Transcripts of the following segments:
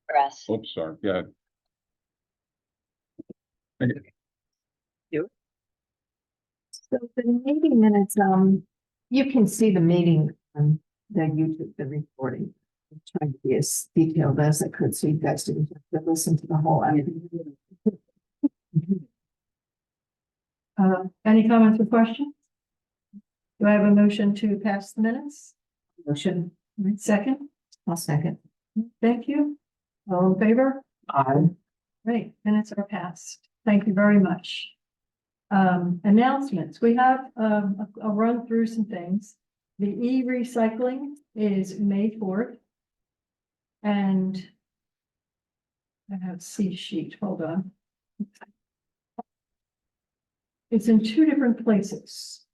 Press. Oops, sorry, yeah. So the meeting minutes, you can see the meeting on the YouTube, the recording. I'm trying to be as detailed as I could, so you guys didn't have to listen to the whole. Any comments or questions? Do I have a motion to pass the minutes? Motion, Second, I'll second. thank you. All in favor? Aye. Great, minutes are passed. Thank you very much. Announcements, we have a run through some things. The e-recycling is May 4th. And I have C sheet, hold on. It's in two different places.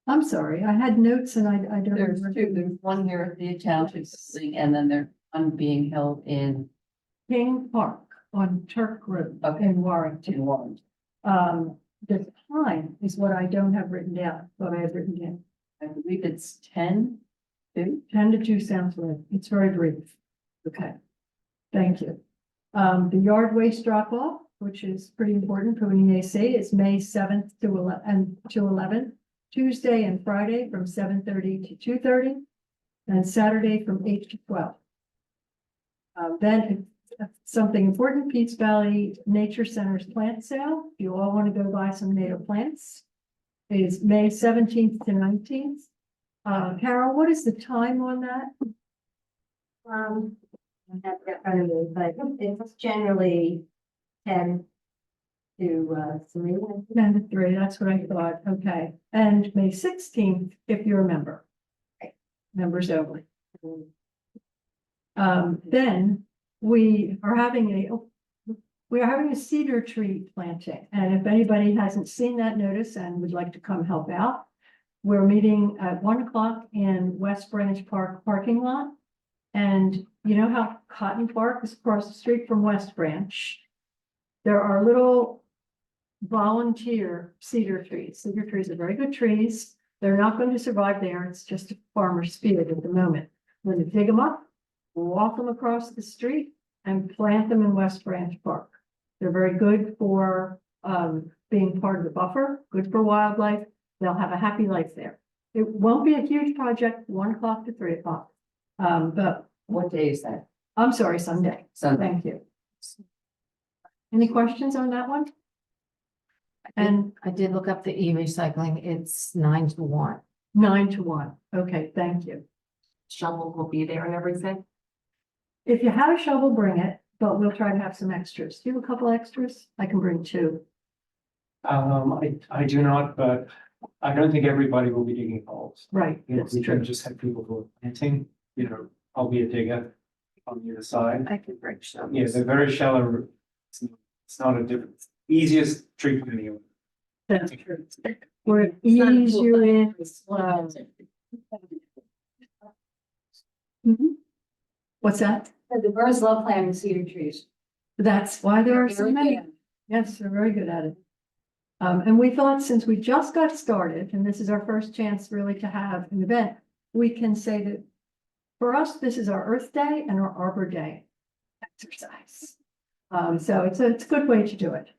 I'm sorry, I had notes and I don't. There's remember. two, there's one here at the township building, and then there's one being held in King Park on Turk Road Okay. in Warrington. Warren. The time is what I don't have written down, but I have written down. I believe it's 10 to. 10 to 2 sounds right. It's very brief. Okay. Thank you. The yard waste drop off, which is pretty important for when you say, is May 7th to 11, Tuesday and Friday from 7:30 to 2:30, and Saturday from 8 to 12. Then something important, Peace Valley Nature Center's plant sale. If you all want to go buy some native plants, is May 17th to 19th. Carol, what is the time on that? I have that front of me, but it's generally 10 to 3. 10 to 3, that's what I thought, okay. And May 16th, if you're a member. Members only. Then we are having a cedar tree planting, and if anybody hasn't seen that notice and would like to come help out, we're meeting at 1 o'clock in West Branch Park parking lot. And you know how Cotton Park is across the street from West Branch? There are little volunteer cedar trees. Cedar trees are very good trees. They're not going to survive there. It's just a farmer's field at the moment. When you dig them up, walk them across the street and plant them in West Branch Park. They're very good for being part of the buffer, good for wildlife. They'll have a happy life there. It won't be a huge project, 1 o'clock to 3 o'clock. But What day is that? I'm sorry, Sunday. Sunday. Thank you. Any questions on that one? And I did look up the e-recycling. It's 9 to 1. 9 to 1. Okay, thank you. Shovel will be there and everything. If you have a shovel, bring it, but we'll try to have some extras. Do you have a couple extras? I can bring 2. I do not, but I don't think everybody will be digging holes. Right, You know, that's we can true. just have people who are planting, I'll be a digger on the other side. I can bring shovels. Yeah, they're very shallow. It's not a difference. Easiest treatment anyway. That's true. We're ease you in. Mhm. What's that? The birds love planting cedar trees. That's why there are so Very many. good. Yes, they're very good at it. And we thought since we just got started, and this is our first chance really to have an event, we can say that for us, this is our Earth Day and our Arbor Day exercise. So it's a good way to do it.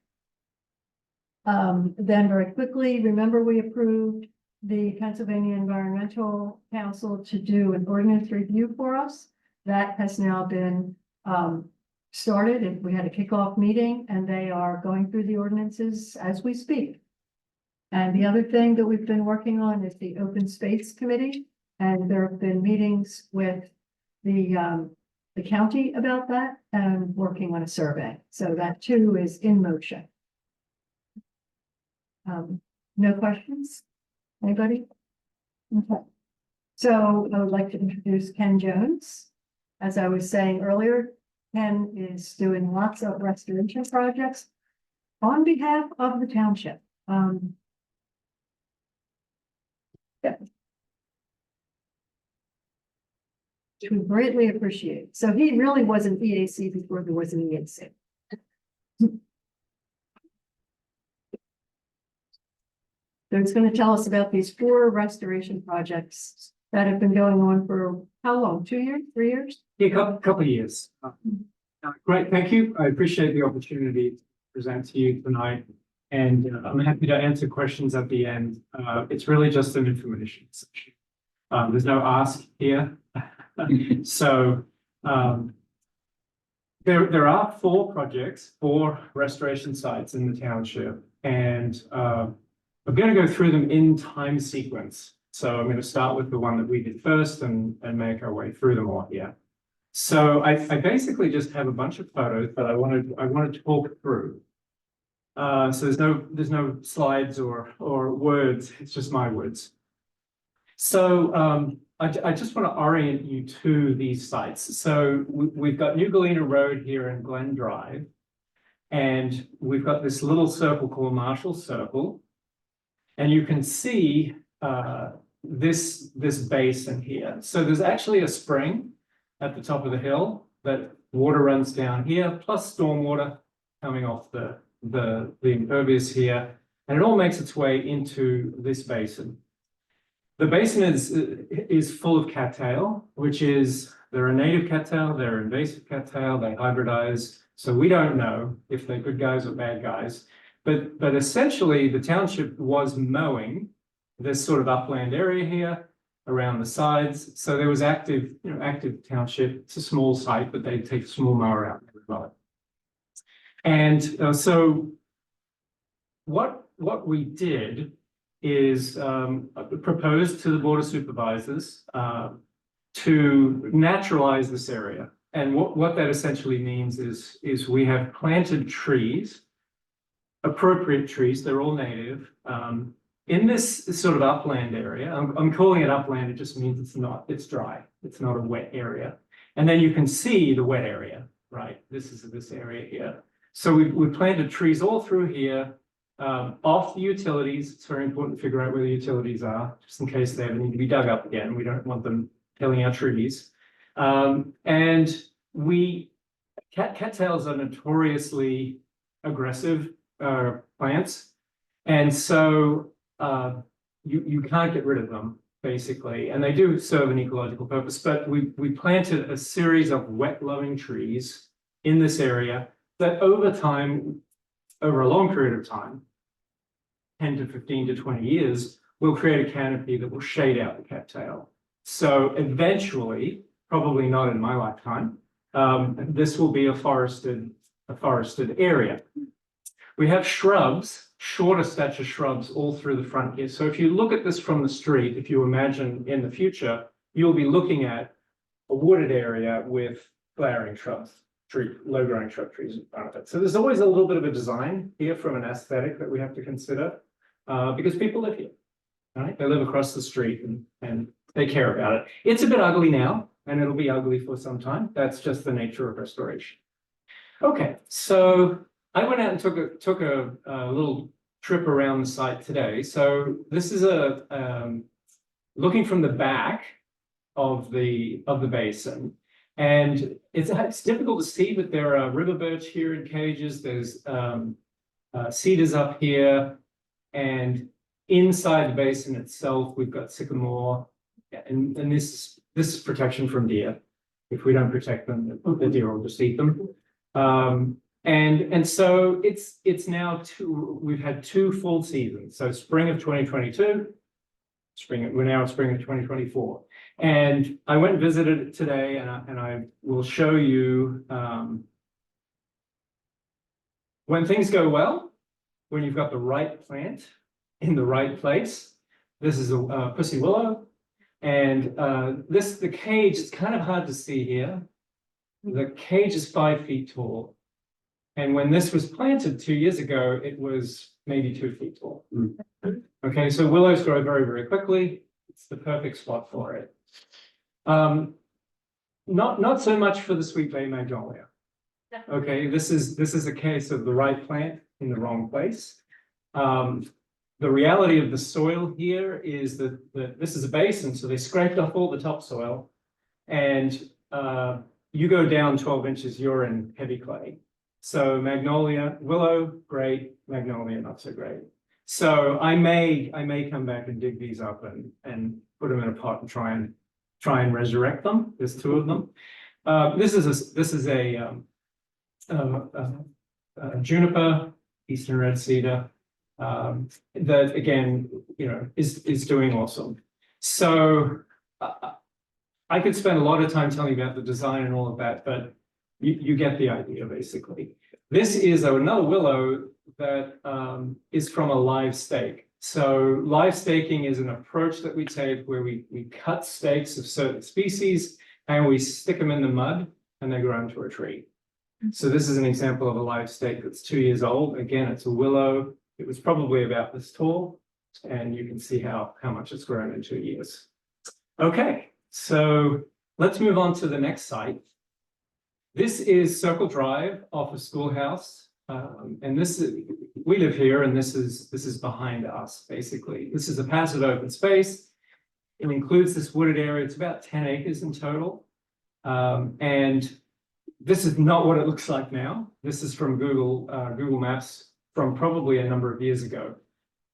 Then very quickly, remember we approved the Pennsylvania Environmental Council to do an ordinance review for us. That has now been started, and we had a kickoff meeting, and they are going through the ordinances as we speak. And the other thing that we've been working on is the Open Space Committee, and there have been meetings with the county about that and working on a survey. So that too is in motion. No questions? Anybody? Okay. So I would like to introduce Ken Jones. As I was saying earlier, Ken is doing lots of restoration projects on behalf of the township. Yeah. Which we greatly appreciate. So he really was an EAC before there was an EAC. So he's going to tell us about these 4 restoration projects that have been going on for how long? 2 years, 3 years? Yeah, couple of years. Great, thank you. I appreciate the opportunity to present to you tonight. And I'm happy to answer questions at the end. It's really just an information session. There's no ask here. So there are 4 projects, 4 restoration sites in the township. And I'm going to go through them in time sequence. So I'm going to start with the one that we did first and make our way through them all here. So I basically just have a bunch of photos that I want to talk through. So there's no slides or words, it's just my words. So I just want to orient you to these sites. So we've got New Galena Road here in Glen Drive. And we've got this little circle called Marshall Circle. And you can see this basin here. So there's actually a spring at the top of the hill that water runs down here, plus stormwater coming off the impervious here, and it all makes its way into this basin. The basin is full of cattail, which is, they're a native cattail, they're invasive cattail, they hybridize, so we don't know if they're good guys or bad guys. But essentially, the township was mowing this sort of upland area here around the sides. So there was active township. It's a small site, but they take a small mower out and mow it. And so what we did is propose to the Board of Supervisors to naturalize this area. And what that essentially means is we have planted trees, appropriate trees, they're all native, in this sort of upland area. I'm calling it upland, it just means it's dry. It's not a wet area. And then you can see the wet area, right? This is this area here. So we planted trees all through here, off the utilities. It's very important to figure out where the utilities are, just in case they ever need to be dug up again. We don't want them killing our trees. And cattails are notoriously aggressive plants. And so you can't get rid of them, basically. And they do serve an ecological purpose, but we planted a series of wet-loving trees in this area that over time, over a long period of time, 10 to 15 to 20 years, will create a canopy that will shade out the cattail. So eventually, probably not in my lifetime, this will be a forested area. We have shrubs, shorter stature shrubs all through the front here. So if you look at this from the street, if you imagine in the future, you'll be looking at a wooded area with flowering shrubs, low-growing shrub trees in front of it. So there's always a little bit of a design here from an aesthetic that we have to consider because people live here, right? They live across the street and they care about it. It's a bit ugly now, and it'll be ugly for some time. That's just the nature of restoration. Okay, so I went out and took a little trip around the site today. So this is looking from the back of the basin. And it's difficult to see, but there are river birch here in cages. There's cedars up here, and inside the basin itself, we've got sycamore, and this is protection from deer. If we don't protect them, the deer will just eat them. And so it's now we've had 2 full seasons. So spring of 2022, we're now in spring of 2024. And I went and visited it today, and I will show you when things go well, when you've got the right plant in the right place. This is a pussy willow, and the cage, it's kind of hard to see here. The cage is 5 feet tall. And when this was planted 2 years ago, it was maybe 2 feet tall. Okay, so willows grow very, very quickly. It's the perfect spot for it. Not so much for the sweet bay magnolia. Okay, this is a case of the right plant in the wrong place. The reality of the soil here is that this is a basin, so they scraped off all the topsoil, and you go down 12 inches, you're in heavy clay. So magnolia, willow, great, magnolia, not so great. So I may come back and dig these up and put them in a pot and try and resurrect them. There's two of them. This is a juniper, eastern red cedar, that again, is doing awesome. So I could spend a lot of time telling you about the design and all of that, but you get the idea basically. This is another willow that is from a live stake. So live staking is an approach that we take where we cut stakes of certain species and we stick them in the mud and they grow into a tree. So this is an example of a live stake that's 2 years old. Again, it's a willow. It was probably about this tall, and you can see how much it's grown in 2 years. Okay, so let's move on to the next site. This is Circle Drive off of Schoolhouse. And we live here, and this is behind us, basically. This is a passive open space. It includes this wooded area. It's about 10 acres in total. And this is not what it looks like now. This is from Google Maps from probably a number of years ago.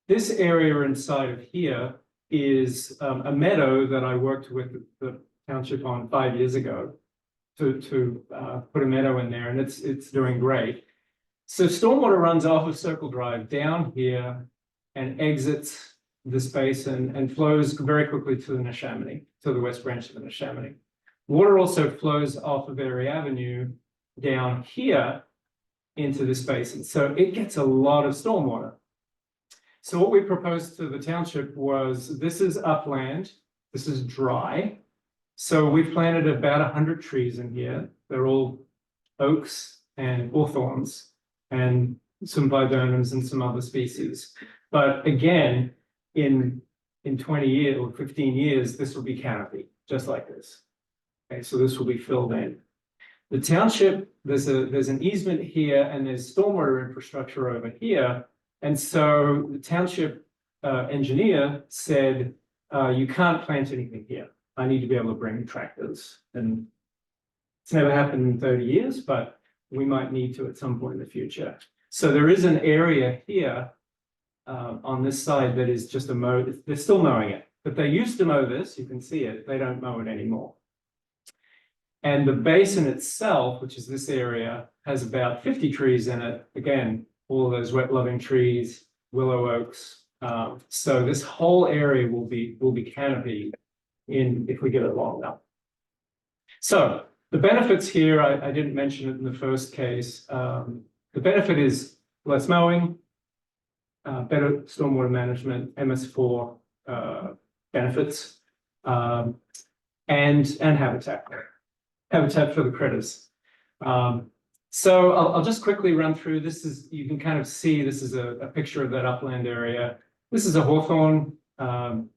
This area inside of here is a meadow that I worked with the township on 5 years ago to put a meadow in there, and it's doing great. So stormwater runs off of Circle Drive down here and exits this basin and flows very quickly to the Neshaminy, to the west branch of the Neshaminy. Water also flows off of Berry Avenue down here into this basin. So it gets a lot of stormwater. So what we proposed to the township was, this is upland, this is dry. So we planted about 100 trees in here. They're all oaks and hawthorns and some viburnums and some other species. But again, in 20 years or 15 years, this will be canopy, just like this. Okay, so this will be filled in. The township, there's an easement here and there's stormwater infrastructure over here. And so the township engineer said, you can't plant anything here. I need to be able to bring tractors. And it's never happened in 30 years, but we might need to at some point in the future. So there is an area here on this side that is just a mow. They're still mowing it, but they used to mow this. You can see it. They don't mow it anymore. And the basin itself, which is this area, has about 50 trees in it. Again, all of those wet-loving trees, willow oaks. So this whole area will be canopied if we get it long enough. So the benefits here, I didn't mention it in the first case. The benefit is less mowing, better stormwater management, MS4 benefits, and habitat for the critters. So I'll just quickly run through. You can kind of see, this is a picture of that upland area. This is a hawthorn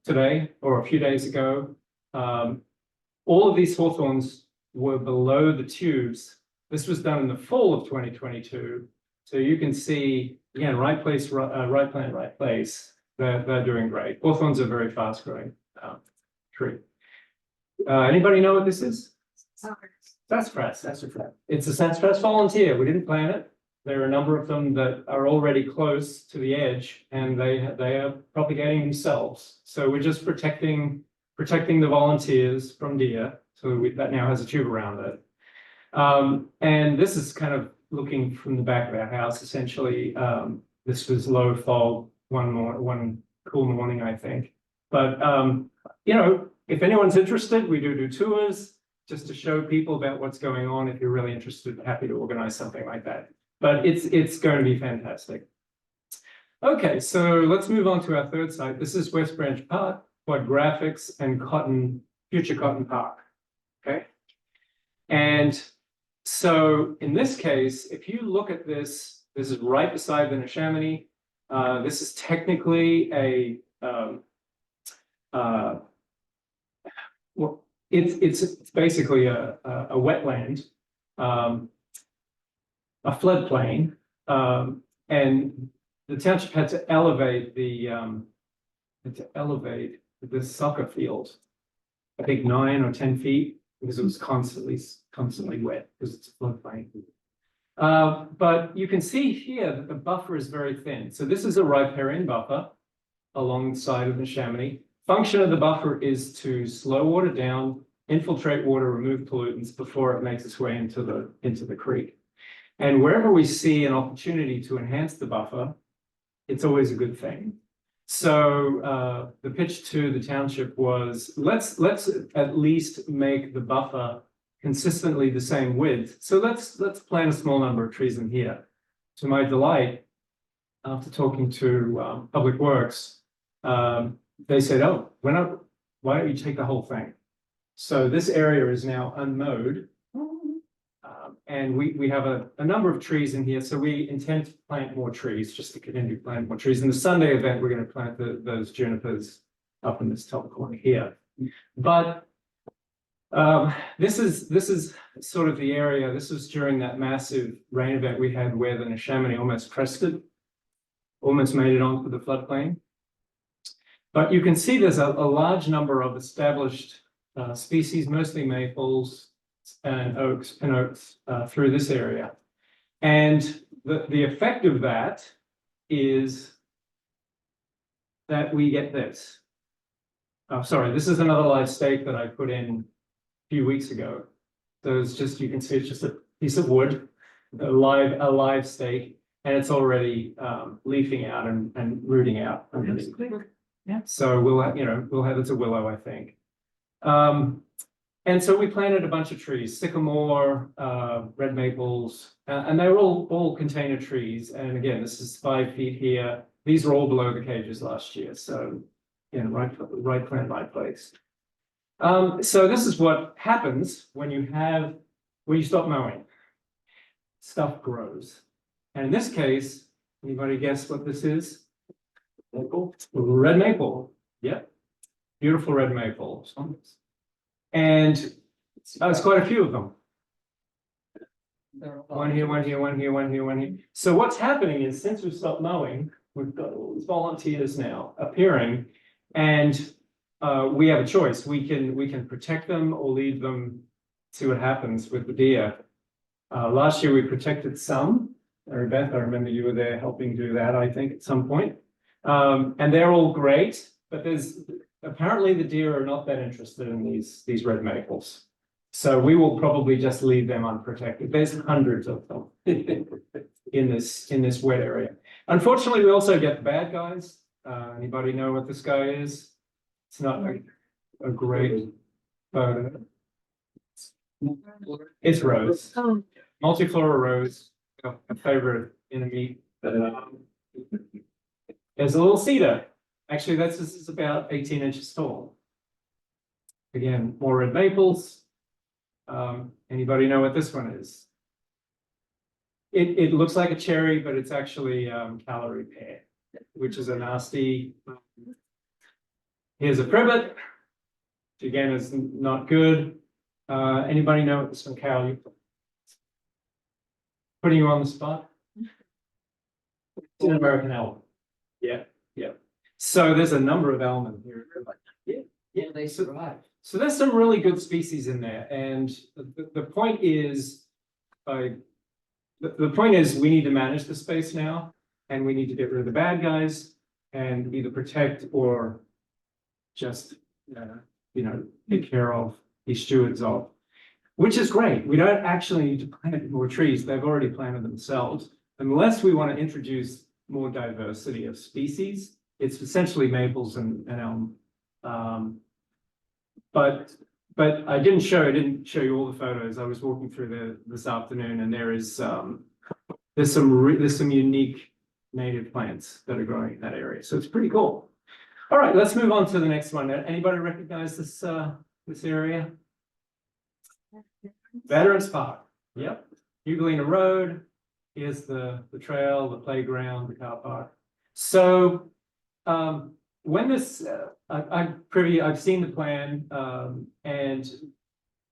today or a few days ago. All of these hawthorns were below the tubes. This was done in the fall of 2022. So you can see, again, right place, right plant, right place. They're doing great. Hawthorns are very fast growing tree. Anybody know what this is? Sassafras. It's a sassafras volunteer. We didn't plant it. There are a number of them that are already close to the edge, and they are propagating themselves. So we're just protecting the volunteers from deer. So that now has a tube around it. And this is kind of looking from the back of our house. Essentially, this was low fog one cool morning, I think. But if anyone's interested, we do tours just to show people about what's going on. If you're really interested, happy to organize something like that. But it's going to be fantastic. Okay, so let's move on to our third site. This is West Branch Park, Quad Graphics, and Future Cotton Park. Okay, and so in this case, if you look at this, this is right beside the Neshaminy. This is technically it's basically a wetland, a floodplain, and the township had to elevate the soccer field, I think 9 or 10 feet, because it was constantly wet because it's a floodplain. But you can see here that the buffer is very thin. So this is a riparian buffer alongside of the Neshaminy. Function of the buffer is to slow water down, infiltrate water, remove pollutants before it makes its way into the creek. And wherever we see an opportunity to enhance the buffer, it's always a good thing. So the pitch to the township was, let's at least make the buffer consistently the same width. So let's plant a small number of trees in here. To my delight, after talking to Public Works, they said, "Oh, why don't you take the whole thing?" So this area is now unmowed. And we have a number of trees in here, so we intend to plant more trees, just to continue to plant more trees. In the Sunday event, we're going to plant those junipers up in this top corner here. But this is sort of the area. This was during that massive rain event we had where the Neshaminy almost crested, almost made it onto the floodplain. But you can see there's a large number of established species, mostly maples and oaks through this area. And the effect of that is that we get this. Oh, sorry, this is another live stake that I put in a few weeks ago. So it's just, you can see it's just a piece of wood, a live stake, and it's already leafing out and rooting out. That's quick. Yeah. So we'll have, it's a willow, I think. And so we planted a bunch of trees, sycamore, red maples, and they were all container trees. And again, this is 5 feet here. These were all below the cages last year. So, right plant, right place. So this is what happens when you stop mowing. Stuff grows. And in this case, anybody guess what this is? Maple? Red maple. Yep. Beautiful red maple. And it's quite a few of them. One here, one here, one here, one here, one here. So what's happening is, since we've stopped mowing, we've got all these volunteers now appearing, and we have a choice. We can protect them or leave them, see what happens with the deer. Last year we protected some. Beth, I remember you were there helping do that, I think, at some point. And they're all great, but apparently the deer are not that interested in these red maples. So we will probably just leave them unprotected. There's hundreds of them in this wet area. Unfortunately, we also get the bad guys. Anybody know what this guy is? It's not a great photo. It's rose. Multiflora rose, a favorite enemy. There's a little cedar. Actually, this is about 18 inches tall. Again, more red maples. Anybody know what this one is? It looks like a cherry, but it's actually calorie pear, which is a nasty. Here's a privet, which again is not good. Anybody know what this one, Carol? Putting you on the spot. It's an American elm. Yeah. So there's a number of almond here. Yeah, They survive. So there's some really good species in there, and the point is, the point is we need to manage the space now, and we need to get rid of the bad guys and either protect or just take care of, be stewards of, which is great. We don't actually need to plant more trees; they've already planted themselves. Unless we want to introduce more diversity of species, it's essentially maples and elm. But I didn't show you all the photos. I was walking through there this afternoon, and there's some unique native plants that are growing in that area. So it's pretty cool. All right, let's move on to the next one. Anybody recognize this area? Veterans Park. Yep. Hugalina Road. Here's the trail, the playground, the car park. So when this, I've seen the plan, and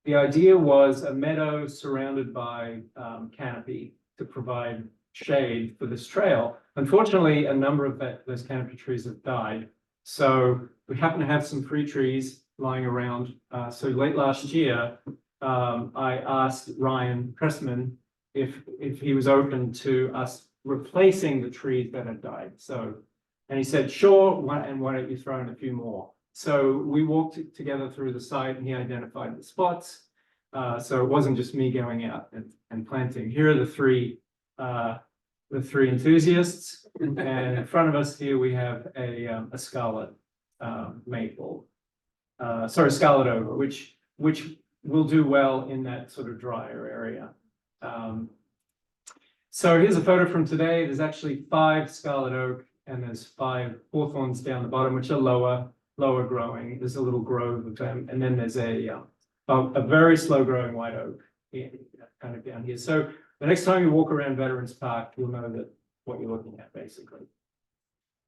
the idea was a meadow surrounded by canopy to provide shade for this trail. Unfortunately, a number of those canopy trees have died. So we happen to have some free trees lying around. So late last year, I asked Ryan Pressman if he was open to us replacing the trees that had died, so. And he said, sure, why don't you throw in a few more? So we walked together through the site and he identified the spots. So it wasn't just me going out and planting. Here are the three enthusiasts. And in front of us here, we have a scarlet maple. Scarlet oak, which will do well in that sort of drier area. So here's a photo from today. There's actually 5 scarlet oak and there's 5 hawthorns down the bottom, which are lower growing. There's a little grove of them, and then there's a very slow growing white oak kind of down here. So the next time you walk around Veterans Park, you'll know that what you're looking at basically.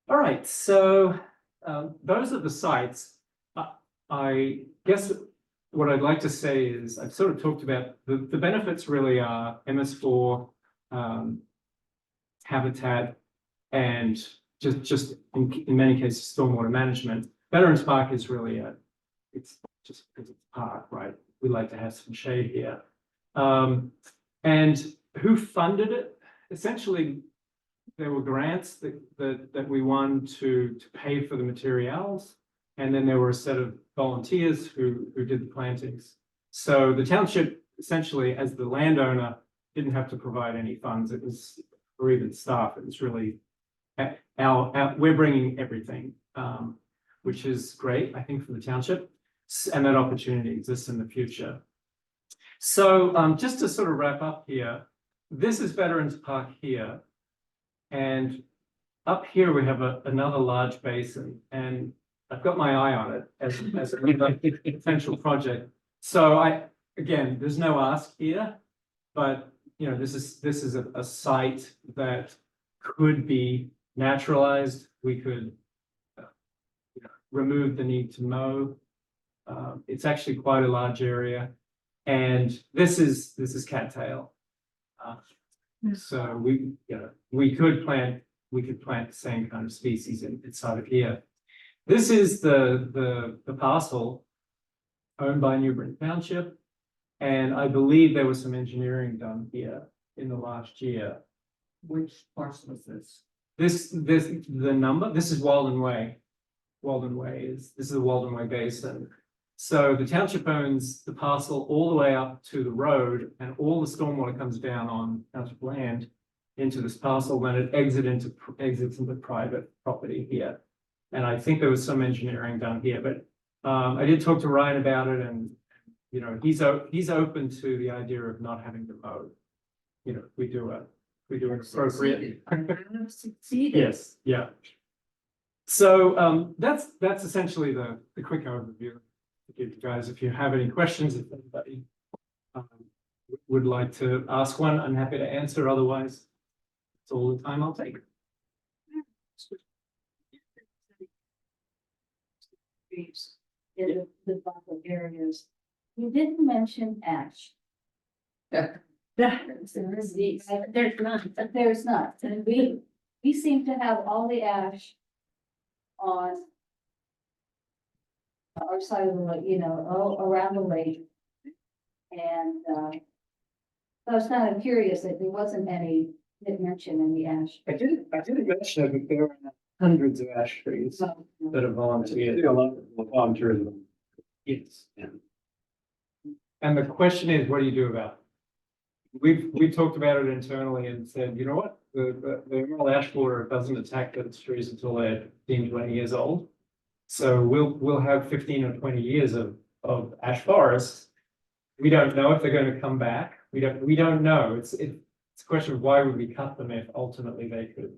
All right, so those are the sites. I guess what I'd like to say is I've sort of talked about the benefits really are MS4 habitat and just in many cases stormwater management. Veterans Park is really it's just because it's a park, right? We like to have some shade here. And who funded it? Essentially, there were grants that we won to pay for the materials. And then there were a set of volunteers who did the plantings. So the township essentially, as the landowner, didn't have to provide any funds. It was, or even staff. It was really we're bringing everything, which is great, I think, for the township, and that opportunity exists in the future. So just to sort of wrap up here, this is Veterans Park here, and up here we have another large basin, and I've got my eye on it as a potential project. So again, there's no ask here, but you know, this is a site that could be naturalized. We could remove the need to mow. It's actually quite a large area, and this is cattail. So we could plant the same kind of species inside of here. This is the parcel owned by New Britain Township, and I believe there was some engineering done here in the last year. Which parcel is this? This is Walden Way. This is the Walden Way Basin. So the township owns the parcel all the way up to the road, and all the stormwater comes down on township land into this parcel, then it exits into private property here. And I think there was some engineering done here, but I did talk to Ryan about it, and you know, he's open to the idea of not having to mow. You know, we do an appropriate. Succeeded. Yes, yeah. So that's essentially the quick overview to give you guys. If you have any questions, if anybody would like to ask one, I'm happy to answer. Otherwise, it's all the time I'll take. In the bottom areas. You didn't mention ash. There's not, and we seem to have all the ash on our side of the lake, you know, all around the lake. And I was kind of curious that there wasn't any mention in the ash. I didn't mention it, but there are hundreds of ash trees that are volunteered. A lot of volunteerism. Yes. And the question is, what do you do about it? We've talked about it internally and said, you know what, the emerald ash borer doesn't attack those trees until they're 15, 20 years old. So we'll have 15 or 20 years of ash forests. We don't know if they're going to come back. We don't know. It's a question of why would we cut them if ultimately they could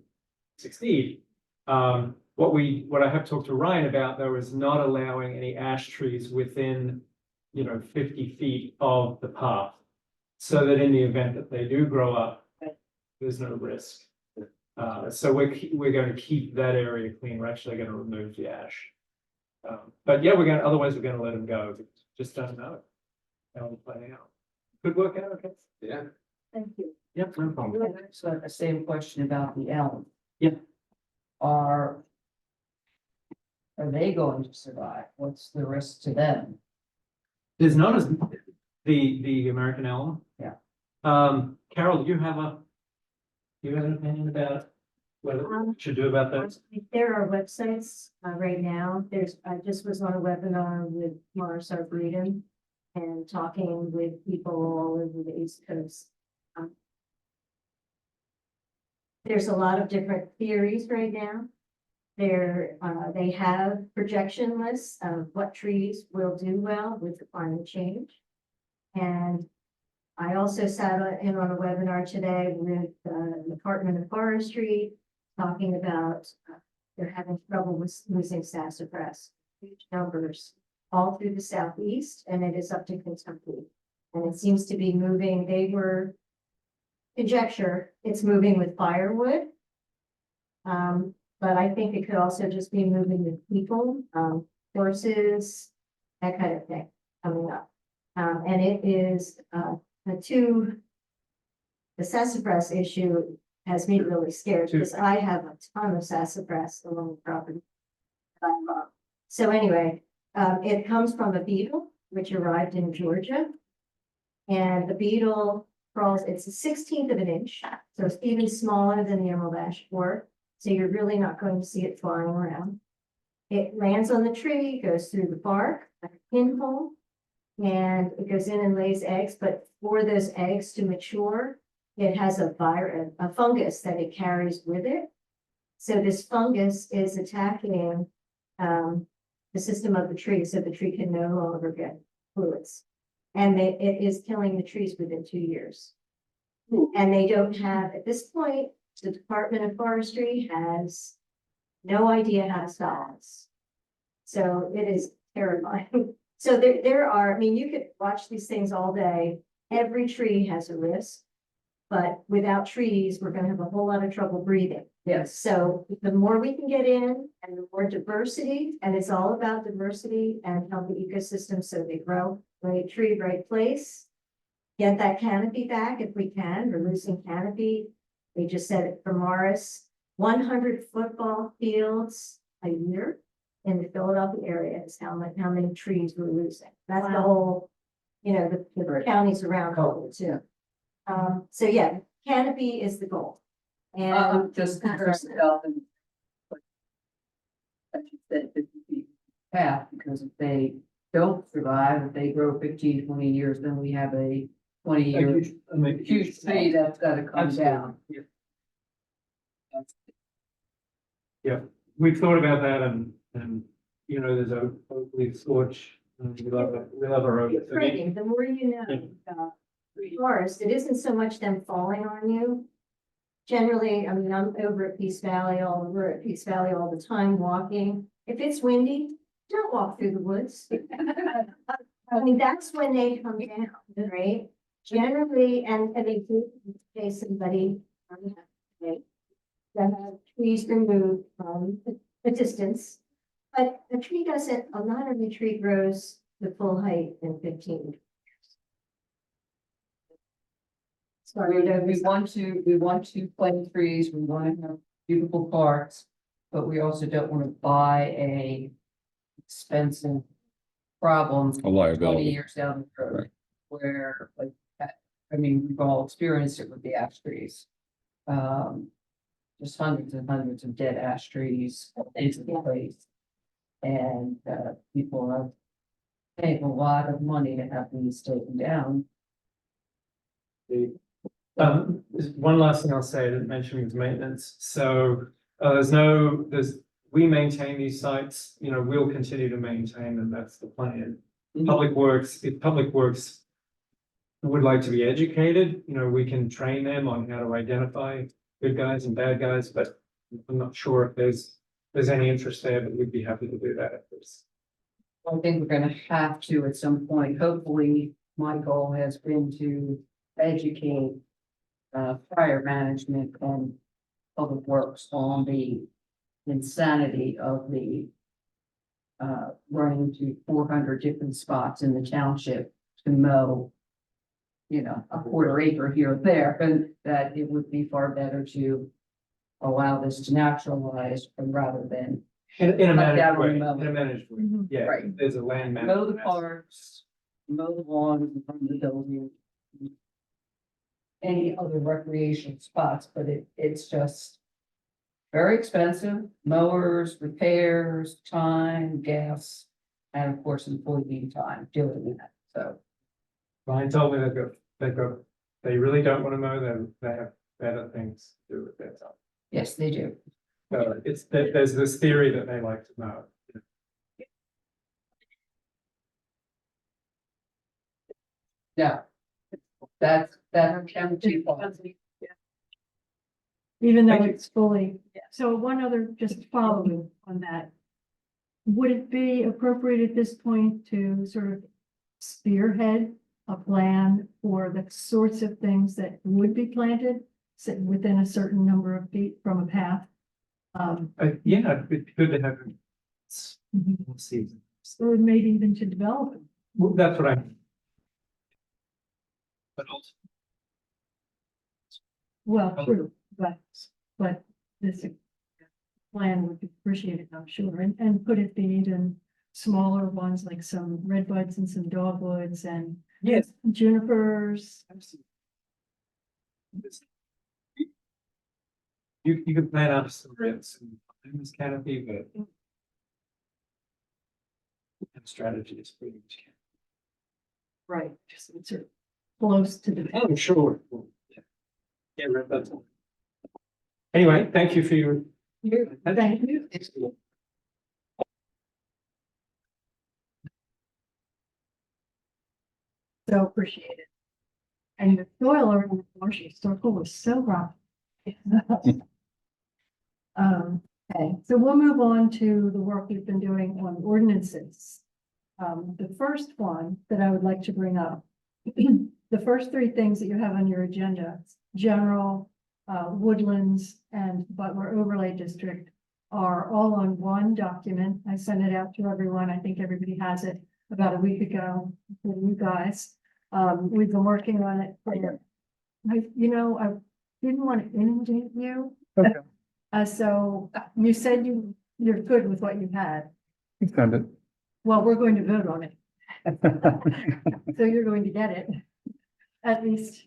succeed. What I have talked to Ryan about though is not allowing any ash trees within 50 feet of the path, so that in the event that they do grow up, there's no risk. So we're going to keep that area clean. We're actually going to remove the ash. But yeah, otherwise we're going to let them go. We just don't know how it'll play out. Could work out, okay? Yeah. Thank you. Yep, no problem. So the same question about the elm. Yeah. Are they going to survive? What's the risk to them? There's not as the American elm. Yeah. Carol, do you have an opinion about what we should do about those? There are websites right now. I just was on a webinar with Morris Arboretum and talking with people all over the East Coast. There's a lot of different theories right now. They have projection lists of what trees will do well with the climate change. And I also sat in on a webinar today with the Department of Forestry, talking about they're having trouble with losing sassafras, huge numbers all through the southeast, and it is up to Kentucky. And it seems to be moving. They were conjecture it's moving with firewood. But I think it could also just be moving with people, horses, that kind of thing coming up. And it is the sassafras issue has me really scared because I have a ton of sassafras along the property. So anyway, it comes from a beetle, which arrived in Georgia. And the beetle crawls, it's a 1/16 of an inch, so it's even smaller than the emerald ash borer. So you're really not going to see it flying around. It lands on the tree, goes through the bark, like a pinhole, and it goes in and lays eggs. But for those eggs to mature, it has a fungus that it carries with it. So this fungus is attacking the system of the tree, so the tree can no longer get fluids. And it is killing the trees within 2 years. And they don't have, at this point, the Department of Forestry has no idea how to stop this. So it is terrifying. So there are, I mean, you could watch these things all day. Every tree has a risk. But without trees, we're gonna have a whole lot of trouble breathing. Yes. So the more we can get in and the more diversity, and it's all about diversity and healthy ecosystems so they grow, right tree, right place. Get that canopy back if we can. We're losing canopy. They just said it for Morris, 100 football fields a year in the Philadelphia area is how many trees we're losing. That's the whole, the counties around it too. So yeah, canopy is the goal. And Just concerned about them. Like you said, 50 feet path, because if they don't survive, if they grow 15, 20 years, then we have a 20-year huge tree that's gotta come down. We've thought about that and, there's a oak leaf scorch. We love our oak. it's pretty. The more you know about forest, it isn't so much them falling on you. Generally, I mean, I'm over at Peace Valley, all the time walking. If it's windy, don't walk through the woods. I mean, that's when they come down, right? Generally, and they do pay somebody that have trees removed from the distance. But a tree doesn't, not every tree grows the full height in 15 years. Sorry, We want to plant trees, we want to have beautiful parks, but we also don't want to buy a expensive problem. A liability. 20 years down the road, Right. where like that, I mean, we've all experienced it with the ash trees. Just hundreds and hundreds of dead ash trees into the place. And people have paid a lot of money to have these taken down. There's one last thing I'll say that mentioning is maintenance. So we maintain these sites, we'll continue to maintain them. That's the plan. Mhm. If Public Works would like to be educated, we can train them on how to identify good guys and bad guys, but I'm not sure if there's any interest there, but we'd be happy to do that if there's. I think we're gonna have to at some point. Hopefully, my goal has been to educate fire management and Public Works on the insanity of the running to 400 different spots in the township to mow, a quarter acre here or there, and that it would be far better to allow this to naturalize rather than In a Cut managed down on way, the in a managed way, Mhm. yeah, Right. there's a land mow the management. parks, mow the lawns in front of the building. any other recreation spots, but it's just very expensive, mowers, repairs, time, gas, and of course, employee time doing that, so. Brian told me they really don't want to mow them, they have better things to do with their time. Yes, they do. So there's this theory that they like to mow. No. That's county. Even though Thank you. it's fully, so one other, just following on that. Would it be appropriate at this point to sort of spearhead a plan for the sorts of things that would be planted? Within a certain number of feet from a path? Yeah, it'd be good to have. Season. Or maybe even to develop it? Well, that's what I mean. But also. Well, true, but this plan would be appreciated, I'm sure, and could it be even smaller ones like some redbuds and some dogwoods and Yes. junipers? You can plan out some ribs in this canopy, but. And strategy is pretty much. Right, just it's sort of close to the. Oh, sure. Yeah, right, that's all. Anyway, thank you for your. Thank you. So appreciated. And the soil around the marshy circle was so rough. Okay, so we'll move on to the work we've been doing on ordinances. The first one that I would like to bring up, the first three things that you have on your agenda, general, woodlands, and Butler Overlay District are all on one document. I sent it out to everyone. I think everybody has it about a week ago for you guys. We've been working on it for, I didn't want to inundate you. Okay. So you said you're good with what you had. Send it. Well, we're going to vote on it. So you're going to get it. At least,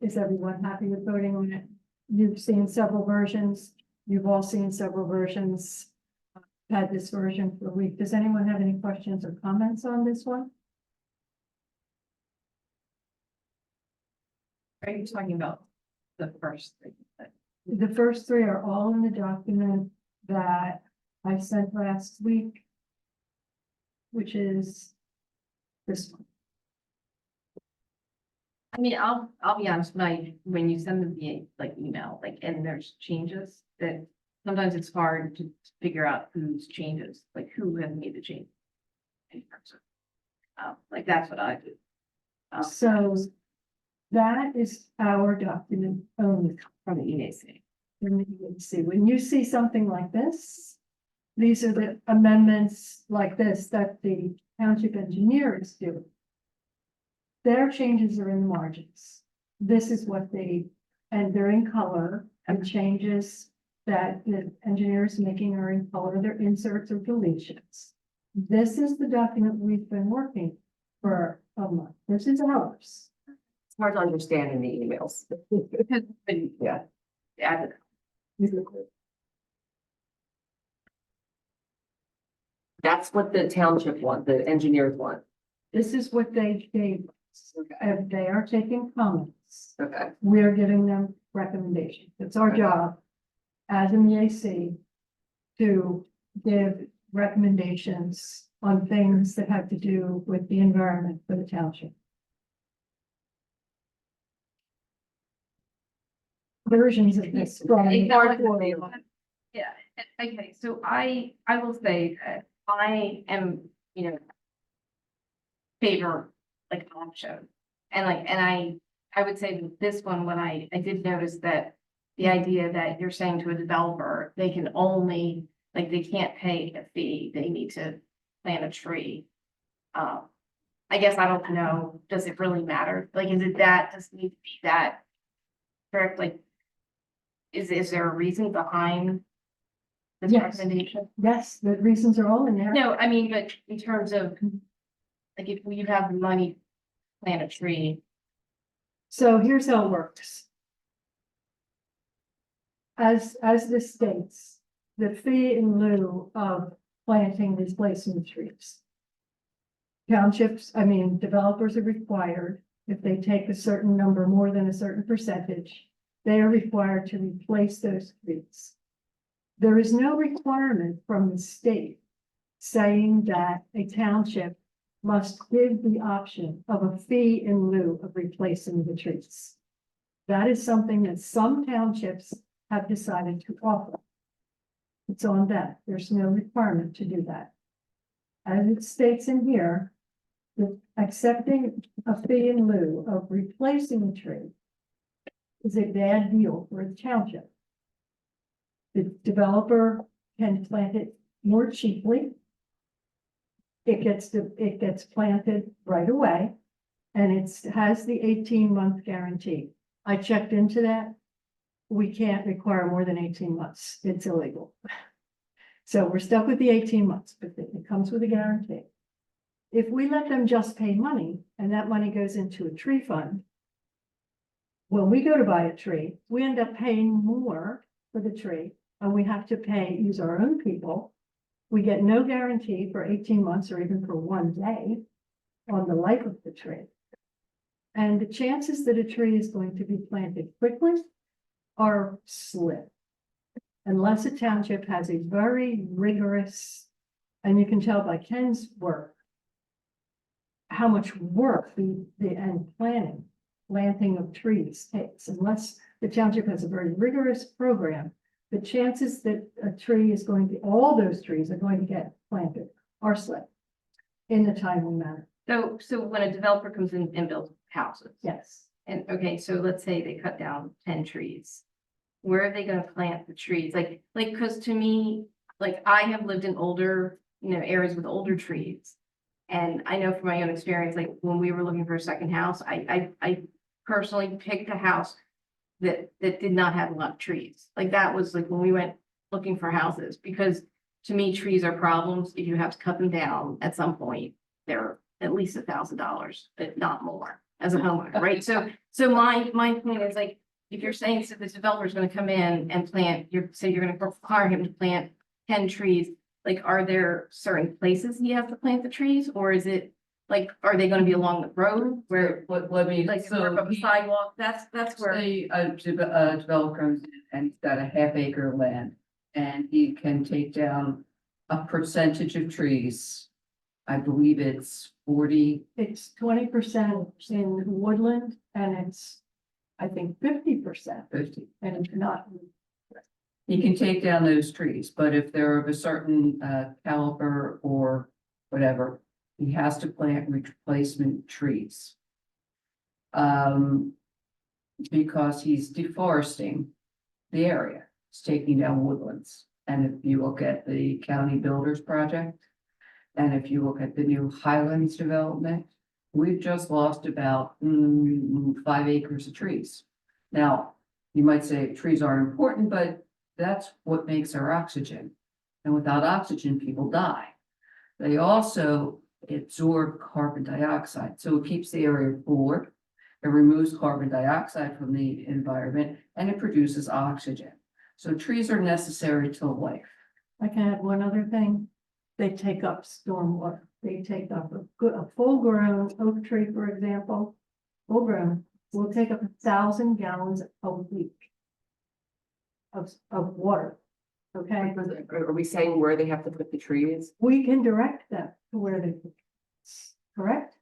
is everyone happy with voting on it? You've seen several versions. You've all seen several versions. Had this version for a week. Does anyone have any questions or comments on this one? Are you talking about the first thing? The first three are all in the document that I sent last week, which is this one. I mean, I'll be honest, when you send them via email, and there's changes that sometimes it's hard to figure out whose changes, who has made the change. That's what I do. So that is our document only. From the EAC. From the EAC. When you see something like this, these are the amendments like this that the township engineer is doing. Their changes are in the margins. This is what and they're in color, and changes that the engineer is making are in color, they're inserts or deletions. This is the document we've been working for a month. This is ours. It's hard to understand in the emails. Yeah. Yeah. That's what the township want, the engineers want. This is what they gave us. If they are taking comments, Okay. we're giving them recommendations. It's our job as an EAC to give recommendations on things that have to do with the environment for the township. Versions of this. from- Yeah, okay, so I will say that I am, favor option. And I would say that this one, when I did notice that the idea that you're saying to a developer, they can only, they can't pay a fee, they need to plant a tree. I guess I don't know, does it really matter? Is it does it need to be that strict? Is there a reason behind this Yes. recommendation? Yes, the reasons are all in there. No, I mean, but in terms of, if you have the money, to plant a tree. So here's how it works. As this states, the fee in lieu of planting replacement trees. Townships, I mean, developers are required, if they take a certain number, more than a certain percentage, they are required to replace those trees. There is no requirement from the state saying that a township must give the option of a fee in lieu of replacing the trees. That is something that some townships have decided to offer. It's on them. There's no requirement to do that. As it states in here, the accepting a fee in lieu of replacing a tree is a bad deal for the township. The developer can plant it more cheaply. It gets planted right away, and has the 18-month guarantee. I checked into that. We can't require more than 18 months. It's illegal. So we're stuck with the 18 months, but it comes with a guarantee. If we let them just pay money and that money goes into a tree fund, when we go to buy a tree, we end up paying more for the tree and we have to use our own people. We get no guarantee for 18 months or even for one day on the life of the tree. And the chances that a tree is going to be planted quickly are slim. Unless a township has a very rigorous, and you can tell by Ken's work, how much work and planting of trees takes. Unless the township has a very rigorous program, the chances that a tree is all those trees are going to get planted are slim in a timely manner. So when a developer comes in and builds houses. Yes. And okay, so let's say they cut down 10 trees. Where are they gonna plant the trees? Cause to me, like I have lived in older, areas with older trees. And I know from my own experience, like when we were looking for a second house, I personally picked a house that did not have a lot of trees. Like that was like when we went looking for houses, because to me, trees are problems. If you have to cut them down at some point, they're at least $1,000, if not more, as a homeowner, right? So my point is like, if you're saying that the developer is going to come in and plant, you're going to require him to plant 10 trees, like, are there certain places he has to plant the trees? Or is it like, are they going to be along the road where, Let me, like, so more of a sidewalk? That's where. say a developer comes in and he's got a half-acre of land, and he can take down a percentage of trees. I believe it's 40. It's 20% in woodland and it's, I think, 50%, 50. and it's not. He can take down those trees, but if they're of a certain caliber or whatever, he has to plant replacement trees. Because he's deforesting the area, he's taking down woodlands. And if you look at the County Builders Project, and if you look at the new Highlands development, we've just lost about 5 acres of trees. Now, you might say trees aren't important, but that's what makes our oxygen. And without oxygen, people die. They also absorb carbon dioxide, so it keeps the area cooler. It removes carbon dioxide from the environment and it produces oxygen. So trees are necessary to life. I can add one other thing. They take up stormwater. They take up a full-grown oak tree, for example, full-grown, will take up 1,000 gallons a week of water. Okay, Are we saying where they have to put the trees? we can direct them to where they, correct?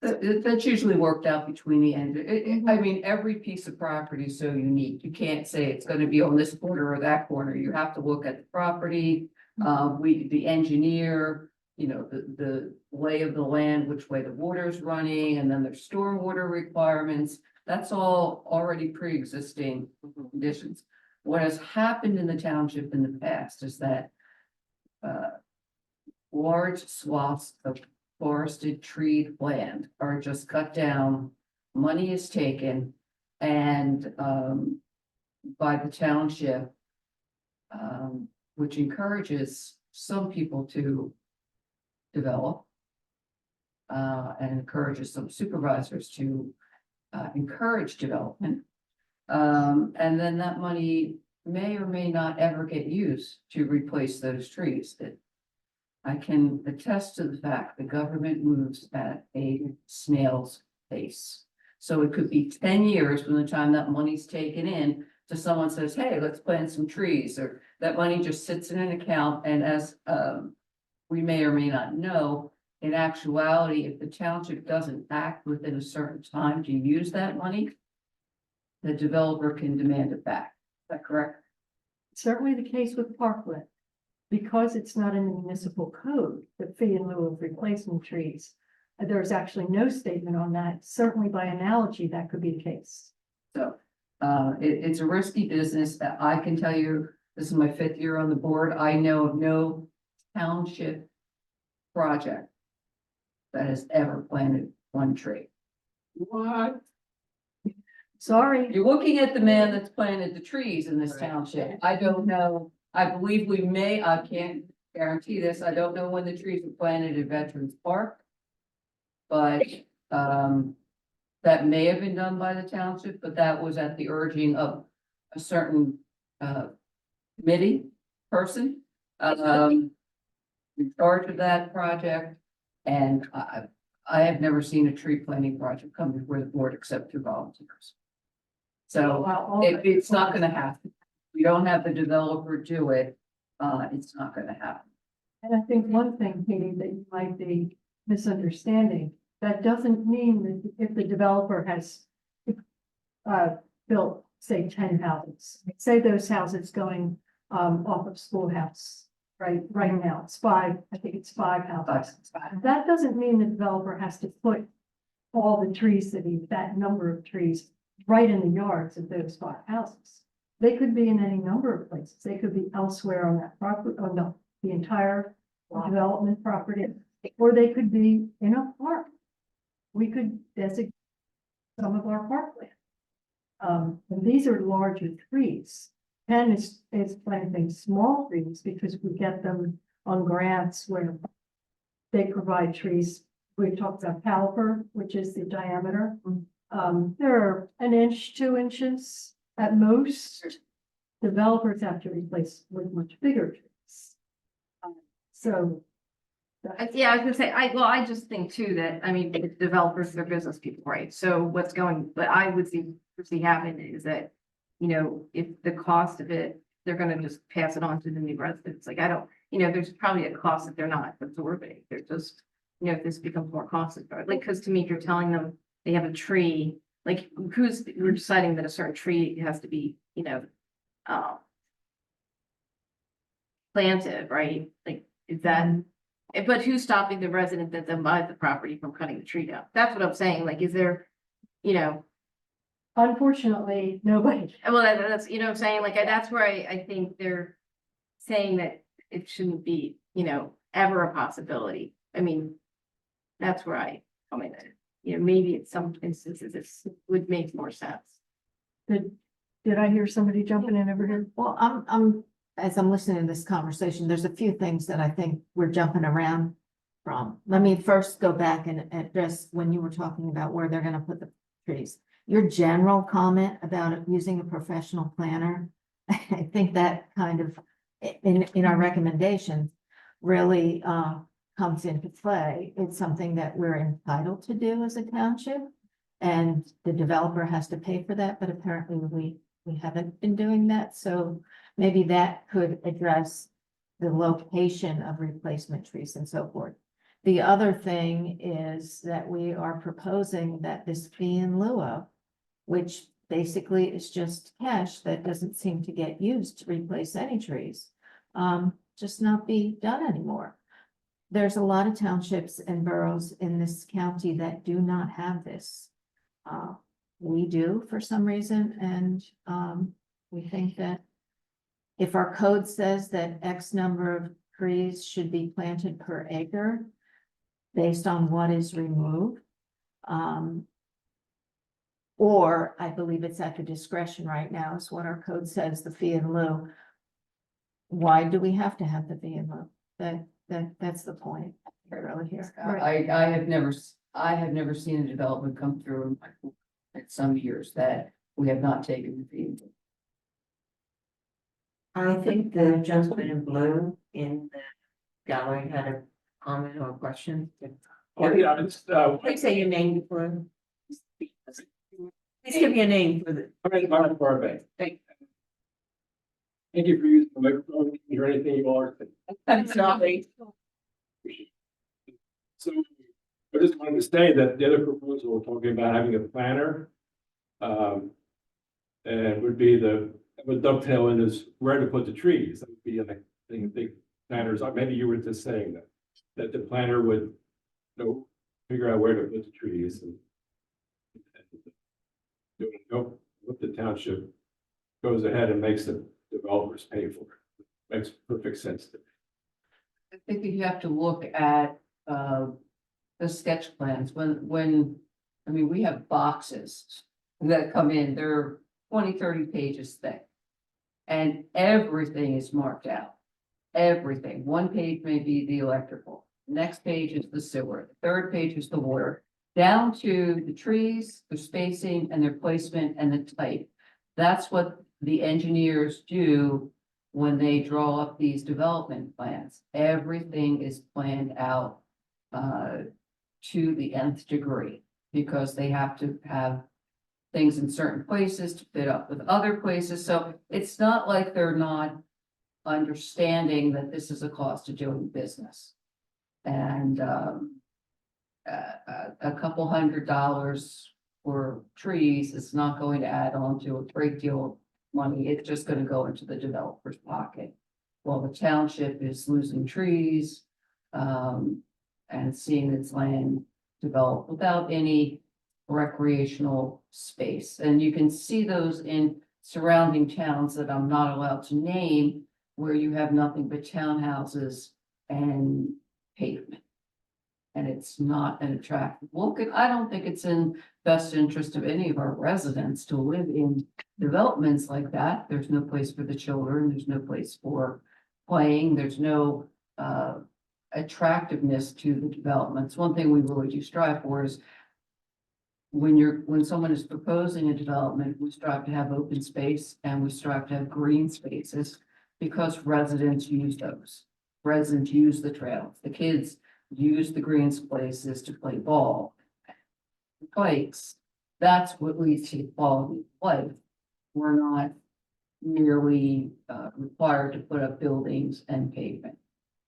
That's usually worked out between the end. I mean, every piece of property is so unique. You can't say it's gonna be on this corner or that corner. You have to look at the property. The engineer, the lay of the land, which way the water's running, and then there's stormwater requirements. That's all already pre-existing conditions. What has happened in the township in the past is that large swaths of forested tree land are just cut down, money is taken, and by the township, which encourages some people to develop and encourages some supervisors to encourage development. And then that money may or may not ever get used to replace those trees. That I can attest to the fact the government moves at a snail's pace. So it could be 10 years from the time that money's taken in to someone says, hey, let's plant some trees, or that money just sits in an account. And as we may or may not know, in actuality, if the township doesn't act within a certain time to use that money, the developer can demand it back. Is that correct? Certainly the case with Parkland. Because it's not in the municipal code, the fee in lieu of replacement trees. There's actually no statement on that. Certainly by analogy, that could be the case. So it's a risky business. I can tell you, this is my 5th year on the board. I know of no township project that has ever planted one tree. What? Sorry. You're looking at the man that's planted the trees in this township. I don't know. I believe we may, I can't guarantee this. I don't know when the trees were planted at Veterans Park. But that may have been done by the township, but that was at the urging of a certain committee person in charge of that project. And I have never seen a tree planting project come before the board except through volunteers. So it's not gonna happen. We don't have the developer do it. It's not gonna happen. And I think one thing, Katie, that you might be misunderstanding, that doesn't mean that if the developer has built, say, 10 houses, say those houses going off of Schoolhouse, right now, it's 5, I think it's 5 houses. That doesn't mean the developer has to put all the trees that number of trees right in the yards of those 5 houses. They could be in any number of places. They could be elsewhere on that property, or no, the entire development property, or they could be in a park. We could designate some of our parkland. And these are larger trees. Penn is planting small trees because we get them on grants where they provide trees. We've talked about caliper, which is the diameter. They're 1 inch, 2 inches at most. Developers have to replace with much bigger trees. So. Yeah, I was gonna say, I just think too that, I mean, the developers, they're business people, right? So but I would see happen is that, you know, if the cost of it, they're gonna just pass it on to the new residents. Like, there's probably a cost that they're not absorbing. They're just, if this becomes more costly, like, because to me, if you're telling them they have a tree, like, we're deciding that a certain tree has to be, planted, right? Like, is that, but who's stopping the resident that then buys the property from cutting the tree down? That's what I'm saying. Like, is there, unfortunately, nobody. well, that's, what I'm saying, like, that's where I think they're saying that it shouldn't be, ever a possibility. I mean, that's where I come in. Maybe in some instances, this would make more sense. Did I hear somebody jumping in over here? Well, as I'm listening to this conversation, there's a few things that I think we're jumping around from. Let me first go back and address when you were talking about where they're gonna put the trees. Your general comment about using a professional planner, I think that kind of, in our recommendations, really comes into play. It's something that we're entitled to do as a township. And the developer has to pay for that, but apparently we haven't been doing that. So maybe that could address the location of replacement trees and so forth. The other thing is that we are proposing that this fee in lieu of, which basically is just cash that doesn't seem to get used to replace any trees, just not be done anymore. There's a lot of townships and boroughs in this county that do not have this. We do for some reason, and we think that if our code says that X number of trees should be planted per acre based on what is removed, or I believe it's at the discretion right now is what our code says, the fee in lieu. Why do we have to have the fee in lieu? That's the point really here. I have never seen a development come through at some years that we have not taken the fee. I think the gentleman in blue in the gallery had a comment or a question. Yeah, it's, Please say your name before. Please give your name for the. Mark Barbe. Thank Thank you for using the microphone, or anything you are. I'm sorry. So I just wanted to say that the other proposal, we're talking about having a planner. And would be would dovetail in is where to put the trees. That would be like, I think planners, maybe you were just saying that the planner would, figure out where to put the trees and what the township goes ahead and makes the developers pay for it. Makes perfect sense to me. I think you have to look at, the sketch plans when, I mean, we have boxes that come in, they're 20, 30 pages thick. And everything is marked out. Everything. One page may be the electrical, next page is the sewer, the third page is the water, down to the trees, the spacing and their placement and the type. That's what the engineers do when they draw up these development plans. Everything is planned out to the nth degree, because they have to have things in certain places to fit up with other places. So it's not like they're not understanding that this is a cost of doing business. And a couple $100 for trees is not going to add on to a great deal of money. It's just going to go into the developer's pocket. While the township is losing trees, and seeing its land develop without any recreational space. And you can see those in surrounding towns that I'm not allowed to name, where you have nothing but townhouses and pavement. And it's not an attractive look, and I don't think it's in best interest of any of our residents to live in developments like that. There's no place for the children, there's no place for playing, there's no attractiveness to the developments. One thing we really do strive for is when someone is proposing a development, we strive to have open space and we strive to have green spaces, because residents use those. Residents use the trails, the kids use the green spaces to play ball, bikes. That's what leads to quality of life. We're not merely required to put up buildings and pavement.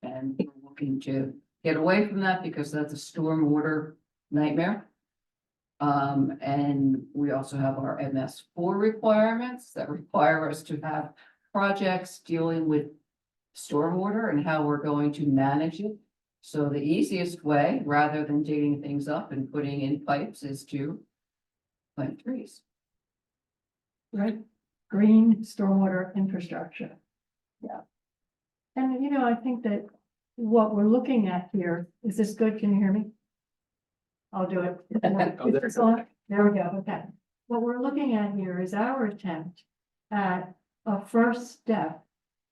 And we're looking to get away from that, because that's a stormwater nightmare. And we also have our MS4 requirements that require us to have projects dealing with stormwater and how we're going to manage it. So the easiest way, rather than digging things up and putting in pipes, is to plant trees. Right? Green stormwater infrastructure. Yeah. And I think that what we're looking at here, is this good? Can you hear me? I'll do it. Is this on? There we go. Okay. What we're looking at here is our attempt at a first step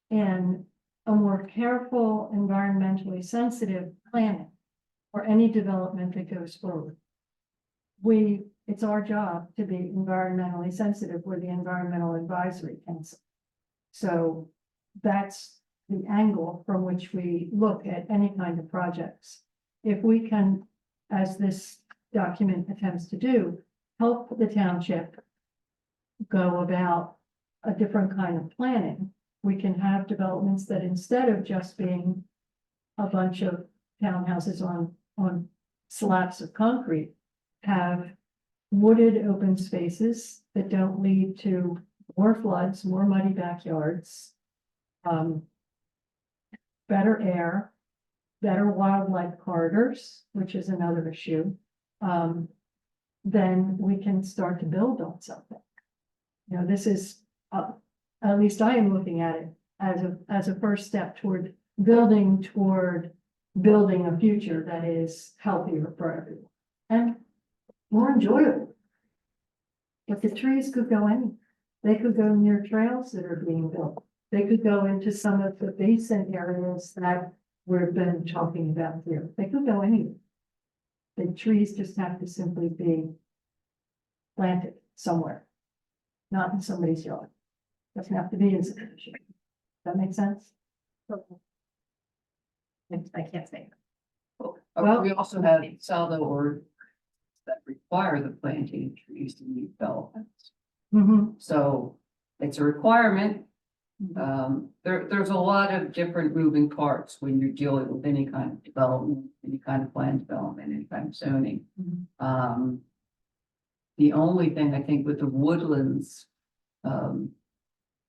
in a more careful, environmentally sensitive planning for any development that goes forward. It's our job to be environmentally sensitive. We're the Environmental Advisory Council. So that's the angle from which we look at any kind of projects. If we can, as this document attempts to do, help the township go about a different kind of planning, we can have developments that, instead of just being a bunch of townhouses on slabs of concrete, have wooded open spaces that don't lead to more floods, more muddy backyards, better air, better wildlife corridors, which is another issue. Then we can start to build on something. This is, at least I am looking at it as a first step toward building a future that is healthier for everyone and more enjoyable. But the trees could go anywhere. They could go near trails that are being built. They could go into some of the basin areas that we've been talking about here. They could go anywhere. The trees just have to simply be planted somewhere. Not in somebody's yard. Doesn't have to be in subdivision. That make sense? I can't say. Well- We also have saldo or that require the planting of trees in new developments. Mm-hmm. So it's a requirement. There's a lot of different moving parts when you're dealing with any kind of development, any kind of land development, any kind of zoning. The only thing I think with the woodlands,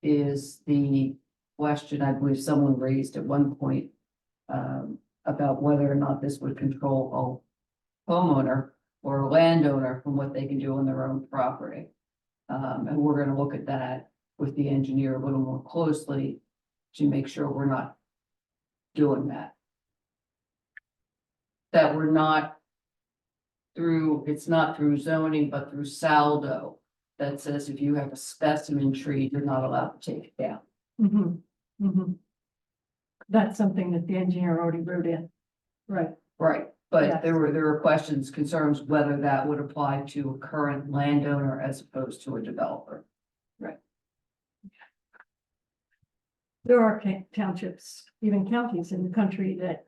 is the question I believe someone raised at one point, about whether or not this would control a homeowner or a landowner from what they can do on their own property. And we're gonna look at that with the engineer a little more closely to make sure we're not doing that. That we're not it's not through zoning, but through saldo. That says if you have a specimen tree, you're not allowed to take it down. Mm-hmm. Mm-hmm. That's something that the engineer already wrote in. Right. Right, but Yes. there were questions, concerns whether that would apply to a current landowner as opposed to a developer. There are townships, even counties in the country that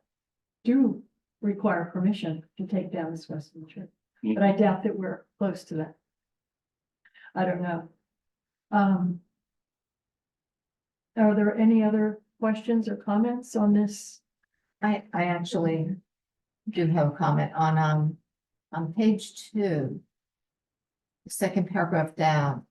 do require permission to take down this specimen tree. But I doubt that we're close to that. I don't know. Are there any other questions or comments on this? I actually do have a comment on page 2. The second paragraph down,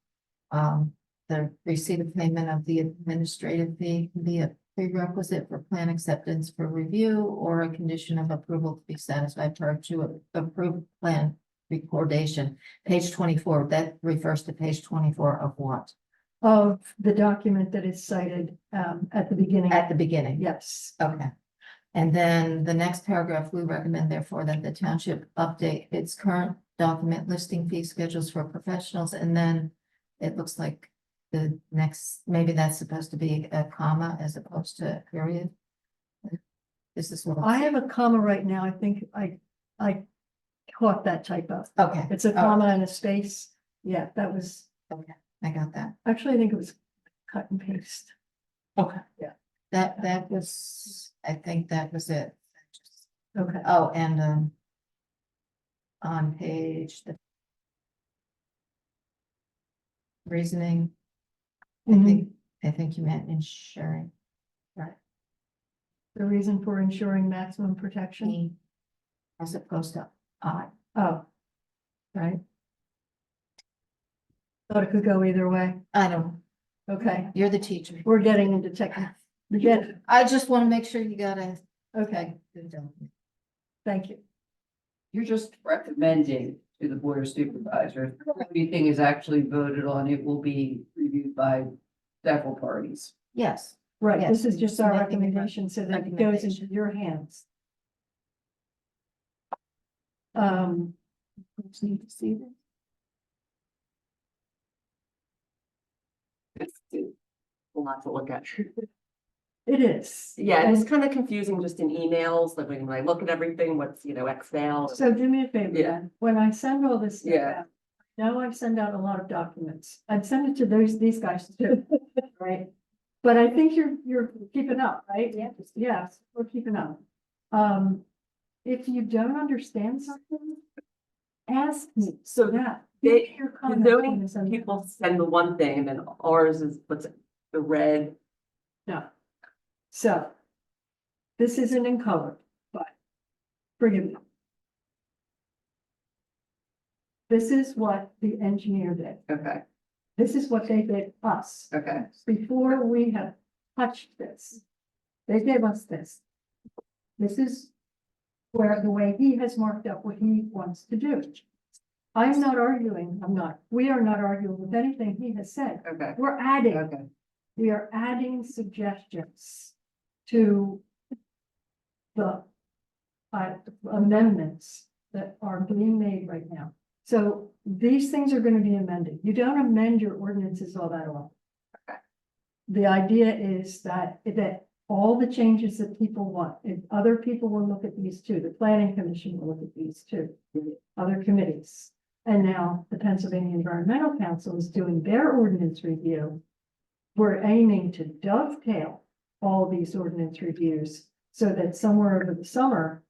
the receipt of payment of the administrative fee can be a prerequisite for plan acceptance for review or a condition of approval to be satisfied prior to approved plan recordation. Page 24, that refers to page 24 of what? Of the document that is cited at the beginning. At the beginning. Yes. Okay. And then the next paragraph, we recommend therefore that the township update its current document listing fee schedules for professionals, and then it looks like the next, maybe that's supposed to be a comma as opposed to a period. This is what. I have a comma right now. I think I caught that typo. Okay. It's a comma and a space. Yeah, that was, Okay, I got that. actually, I think it was cut and paste. Okay. Yeah. That was, I think that was it. Okay. Oh, and on page the reasoning, I think you meant ensuring. The reason for ensuring maximum protection. Me, as opposed to I. Oh. Right. Thought it could go either way. I don't, Okay, you're the teacher. we're getting into technical. We get it. I just want to make sure you got a Okay, good document. thank you. You're just recommending to the board of supervisors, everything is actually voted on, it will be reviewed by several parties. Yes. Right, Yes, this is just our making a recommendation so that it goes into recommendation. your hands. Folks need to see this. It's a lot to look at. It is. Yeah, And it's kind of confusing just in emails, like when I look at everything, what's, Excel. so do me a favor, Yeah. then. When I send all this stuff Yeah. out, now I send out a lot of documents. I'd send it to these guys too, right? But I think you're keeping up, right? Yes, we're keeping up. If you don't understand something, ask me. So Yeah. they- give me your The comment on zoning this and- people send the one thing and then ours is, what's it, the red. No. So. This isn't in color, but forgive me. This is what the engineer did. Okay, This is what they did us. okay. Before we have touched this. They gave us this. This is where the way he has marked up what he wants to do. I'm not arguing, we are not arguing with anything he has said. Okay, We're adding. okay. We are adding suggestions to the amendments that are being made right now. So these things are gonna be amended. You don't amend your ordinances all that often. Okay. The idea is that all the changes that people want, if other people will look at these too, the planning commission will look at these too, other committees. and now the Pennsylvania Environmental Council is doing their ordinance review. We're aiming to dovetail all these ordinance reviews so that somewhere over the summer,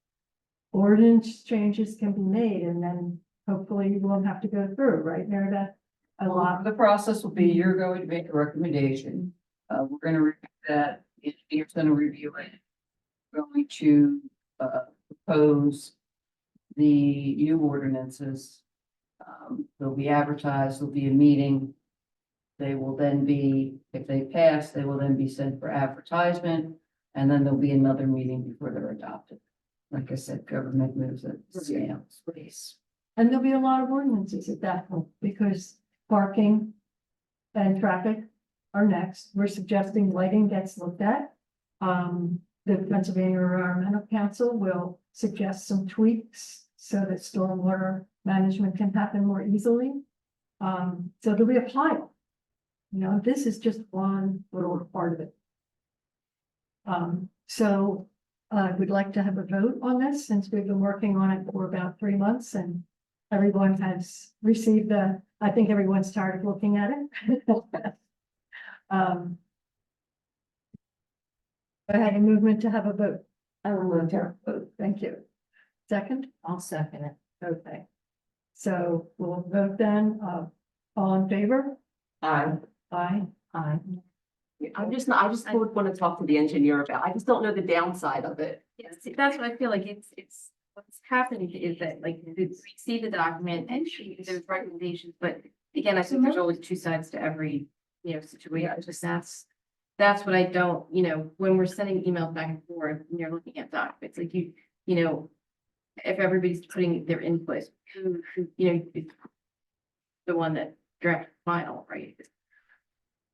ordinance changes can be made, and then hopefully you won't have to go through, right, Meredith? A lot. The process will be, you're going to make a recommendation. We're gonna review that, the engineer's gonna review it. We're going to, propose the new ordinances. They'll be advertised, there'll be a meeting. They will then be, if they pass, they will then be sent for advertisement, and then there'll be another meeting before they're adopted. Like I said, government moves at snail's pace. And there'll be a lot of ordinances at that point, because parking and traffic are next. We're suggesting lighting gets looked at. The Pennsylvania Environmental Council will suggest some tweaks so that stormwater management can happen more easily. So there'll be a pile. You know, this is just one little part of it. So I would like to have a vote on this, since we've been working on it for about 3 months and everyone has received I think everyone's tired of looking at it. I had a movement to have a vote. I will move to have a vote. Thank you. Second? I'll second it. Okay. So we'll vote then, all in favor? Aye. Aye. Aye. I just would want to talk to the engineer about, I just don't know the downside of it. Yes, that's what I feel like it's, what's happening is that like, we see the document and there's recommendations, but again, I think there's always two sides to every, situation. Just that's what I don't, when we're sending emails back and forth, and you're looking at documents, like if everybody's putting their input, who, is the one that drafts final, right?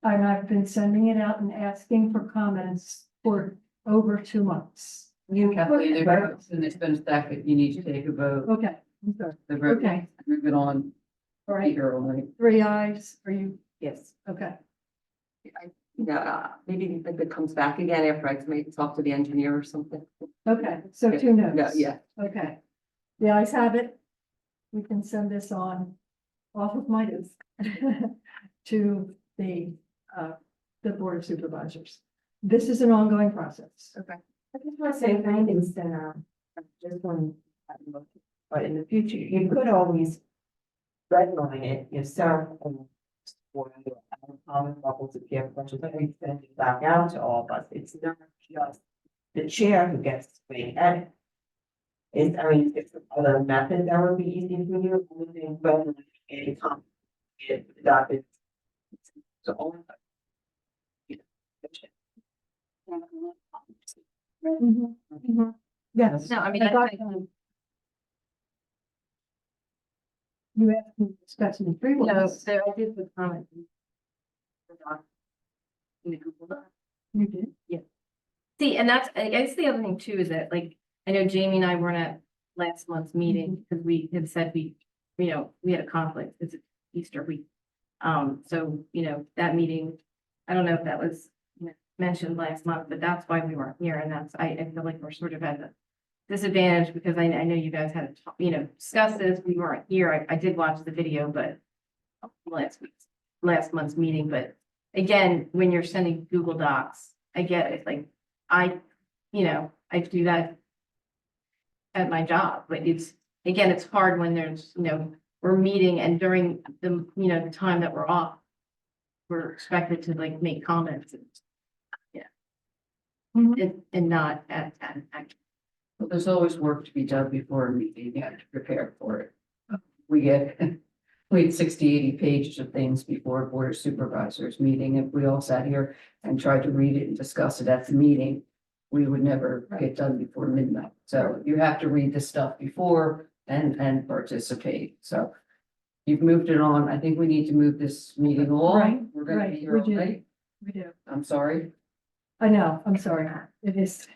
And I've been sending it out and asking for comments for over 2 months. Kathleen, and it's been a second, you need to take a vote. Okay, I'm sorry. The vote, Okay. move it on. All right, Early. 3 ayes, are you, Yes. okay, Maybe if it comes back again after I maybe talk to the engineer or something. okay, so 2 noes. No, yeah. Okay, the ayes have it. We can send this on off of my desk to the Board of Supervisors. This is an ongoing process. Okay. I just want to say findings that, just one, but in the future, you could always redline it yourself and for your common levels of care questions, but we send it back out to all of us. It's not just the chair who gets to weigh in. It's, it's another method that would be easy for you, but any complicated documents. So all of Yes. No, I mean, I I got think- them. You asked me to discuss in 3 No, months. so I did put comment. In the Google Doc. You did? See, and that's, I guess the other thing too is that like, I know Jamie and I weren't at last month's meeting because we had said we had a conflict. It's Easter week. So, that meeting, I don't know if that was mentioned last month, but that's why we weren't here. And that's, I feel like we're sort of at a disadvantage because I know you guys had, discussed this. We weren't here. I did watch the video, but last month's meeting, but again, when you're sending Google Docs, I get it. Like I do that at my job, but it's hard when there's, we're meeting and during the, the time that we're off, we're expected to like make comments and and not at. But there's always work to be done before a meeting, you have to prepare for it. We had 60, 80 pages of things before a Board of Supervisors meeting. If we all sat here and tried to read it and discuss it at the meeting, we would never get done before midnight. So you have to read the stuff before and participate. So you've moved it on. I think we need to move this meeting along. Right, We're gonna be right, here we all do. night. We do. I'm sorry. I know, I'm sorry. It is.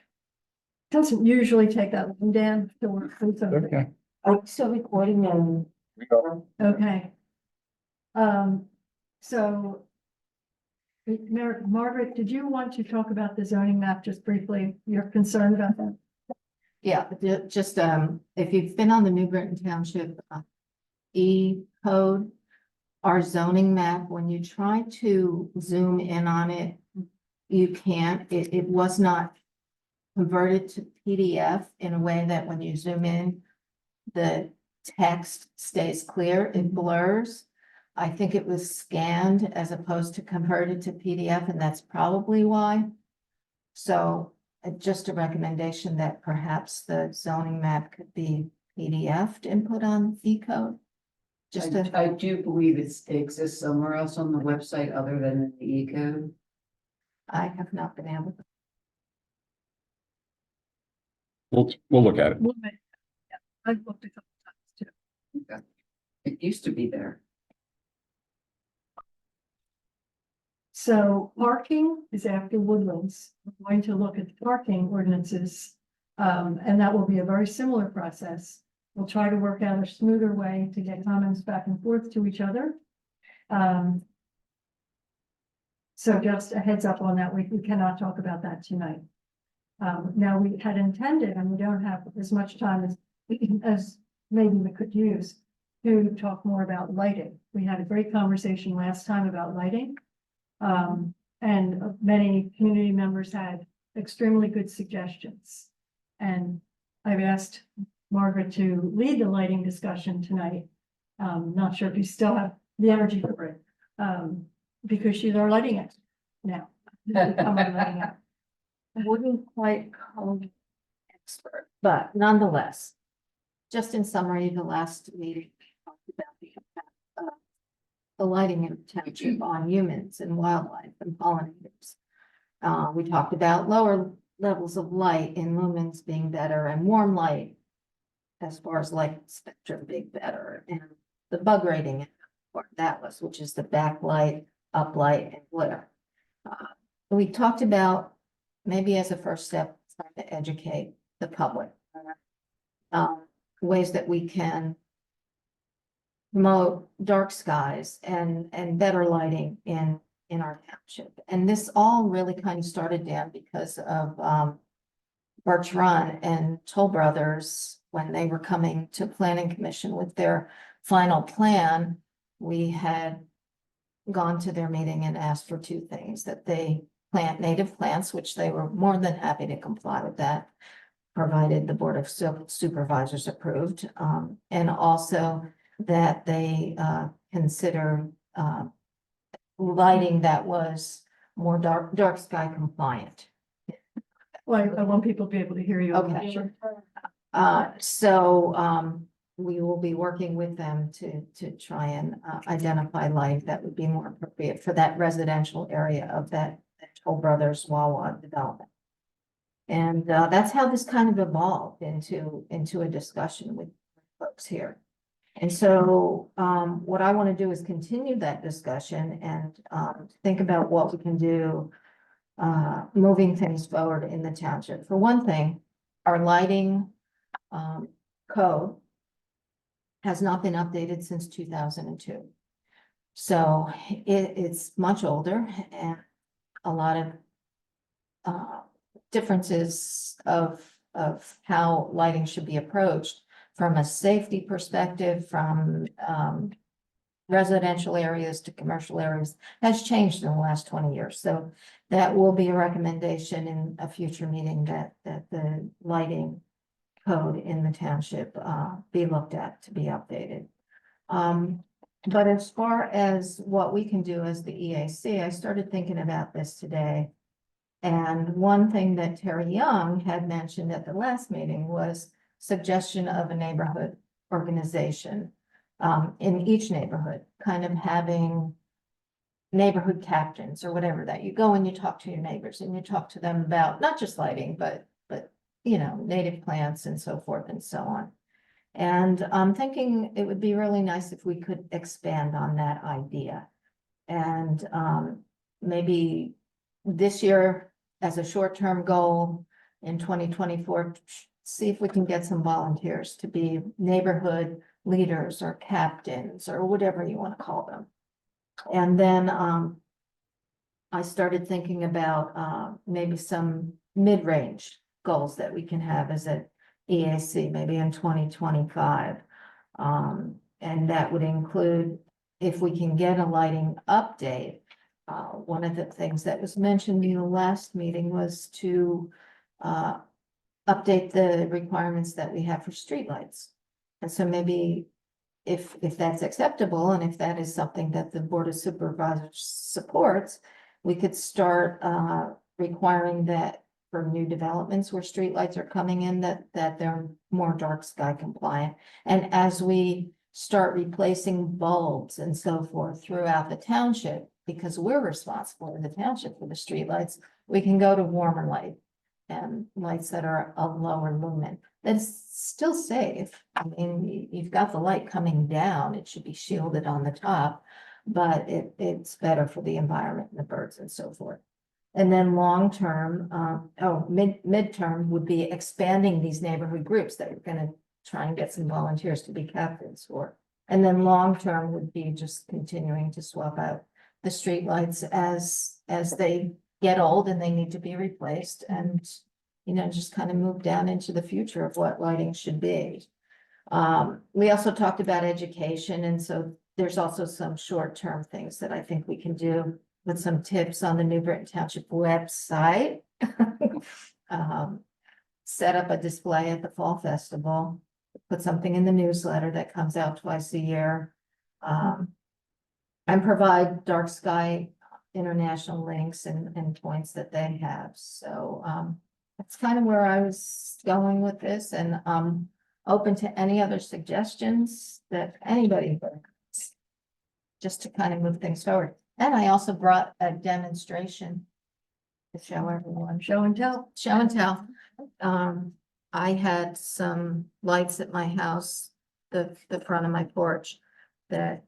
Doesn't usually take that long, Dan, to work through something. Okay. Are you still recording and? Okay. So. Margaret, did you want to talk about the zoning map just briefly? You're concerned about that? Yeah, just, if you've been on the New Britain Township E-code. Our zoning map, when you try to zoom in on it, you can't, it was not converted to PDF in a way that when you zoom in, the text stays clear, it blurs. I think it was scanned as opposed to converted to PDF, and that's probably why. So just a recommendation that perhaps the zoning map could be PDF'd and put on E-code. Just a, I do believe it exists somewhere else on the website other than in the E-code. I have not been able to. We'll look at it. We'll make- yeah, I've looked a couple times too. It used to be there. So parking is after Woodlands. We're going to look at the parking ordinances. And that will be a very similar process. We'll try to work out a smoother way to get comments back and forth to each other. So just a heads up on that, we cannot talk about that tonight. Now, we had intended, and we don't have as much time as maybe we could use to talk more about lighting. We had a great conversation last time about lighting. And many community members had extremely good suggestions. And I've asked Margaret to lead the lighting discussion tonight. Not sure if you still have the energy for it, because she's our lighting expert now. Become our lighting expert. Wouldn't quite call it expert, but nonetheless, just in summary, the last meeting we talked about the impact of the lighting in the township on humans and wildlife and pollinators. We talked about lower levels of light in lumens being better and warm light as far as light spectrum being better, and the bug rating for that was, which is the backlight, uplight, and glitter. We talked about maybe as a first step, trying to educate the public. Ways that we can promote dark skies and better lighting in our township. And this all really kind of started, Dan, because of Birch Run and Toll Brothers, when they were coming to Planning Commission with their final plan. We had gone to their meeting and asked for two things: that they plant native plants, which they were more than happy to comply with that, provided the Board of Supervisors approved, and also that they consider lighting that was more dark sky compliant. Well, I want people to be able to hear you. Okay. Sure. So we will be working with them to try and identify light that would be more appropriate for that residential area of that Toll Brothers Wawa development. And that's how this kind of evolved into a discussion with folks here. And so what I want to do is continue that discussion and think about what we can do moving things forward in the township. For one thing, our lighting code has not been updated since 2002. So it's much older, and a lot of differences of how lighting should be approached from a safety perspective, from residential areas to commercial areas, has changed in the last 20 years. So that will be a recommendation in a future meeting, that the lighting code in the township be looked at to be updated. But as far as what we can do as the EAC, I started thinking about this today. And one thing that Terry Young had mentioned at the last meeting was suggestion of a neighborhood organization in each neighborhood, kind of having neighborhood captains or whatever, that you go and you talk to your neighbors and you talk to them about not just lighting, but you know, native plants and so forth and so on. And I'm thinking it would be really nice if we could expand on that idea. And maybe this year, as a short-term goal in 2024, see if we can get some volunteers to be neighborhood leaders or captains or whatever you want to call them. And then I started thinking about maybe some mid-range goals that we can have as an EAC, maybe in 2025. And that would include, if we can get a lighting update. One of the things that was mentioned in the last meeting was to update the requirements that we have for streetlights. And so maybe if that's acceptable, and if that is something that the Board of Supervisors supports, we could start requiring that for new developments where streetlights are coming in, that they're more dark sky compliant. And as we start replacing bulbs and so forth throughout the township, because we're responsible in the township for the streetlights, we can go to warmer light and lights that are a lower lumen. That's still safe. I mean, you've got the light coming down, it should be shielded on the top, but it's better for the environment and the birds and so forth. And then long-term, midterm would be expanding these neighborhood groups that we're gonna try and get some volunteers to be captains for. And then long-term would be just continuing to swap out the streetlights as they get old and they need to be replaced, and, you know, just kind of move down into the future of what lighting should be. We also talked about education, and so there's also some short-term things that I think we can do with some tips on the New Britain Township website. Set up a display at the Fall Festival, put something in the newsletter that comes out twice a year. And provide Dark Sky International links and points that they have. So that's kind of where I was going with this, and open to any other suggestions that anybody has, just to kind of move things forward. And I also brought a demonstration to show everyone. Show and tell. Show and tell. I had some lights at my house, the front of my porch, that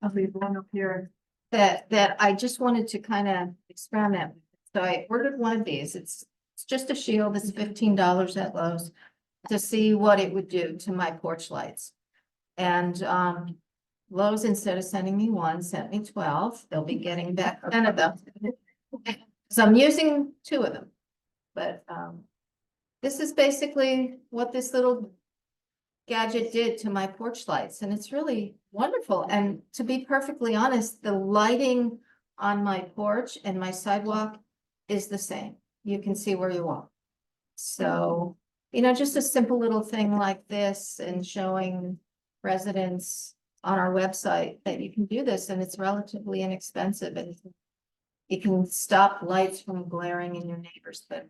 I'll leave one up here. that I just wanted to kind of experiment with. So I ordered one of these. It's just a shield. It's $15 at Lowe's to see what it would do to my porch lights. And Lowe's, instead of sending me one, sent me 12. They'll be getting back 10 of them. So I'm using 2 of them. But this is basically what this little gadget did to my porch lights, and it's really wonderful. And to be perfectly honest, the lighting on my porch and my sidewalk is the same. You can see where you walk. So, you know, just a simple little thing like this, and showing residents on our website that you can do this, and it's relatively inexpensive, and you can stop lights from glaring in your neighbor's bedroom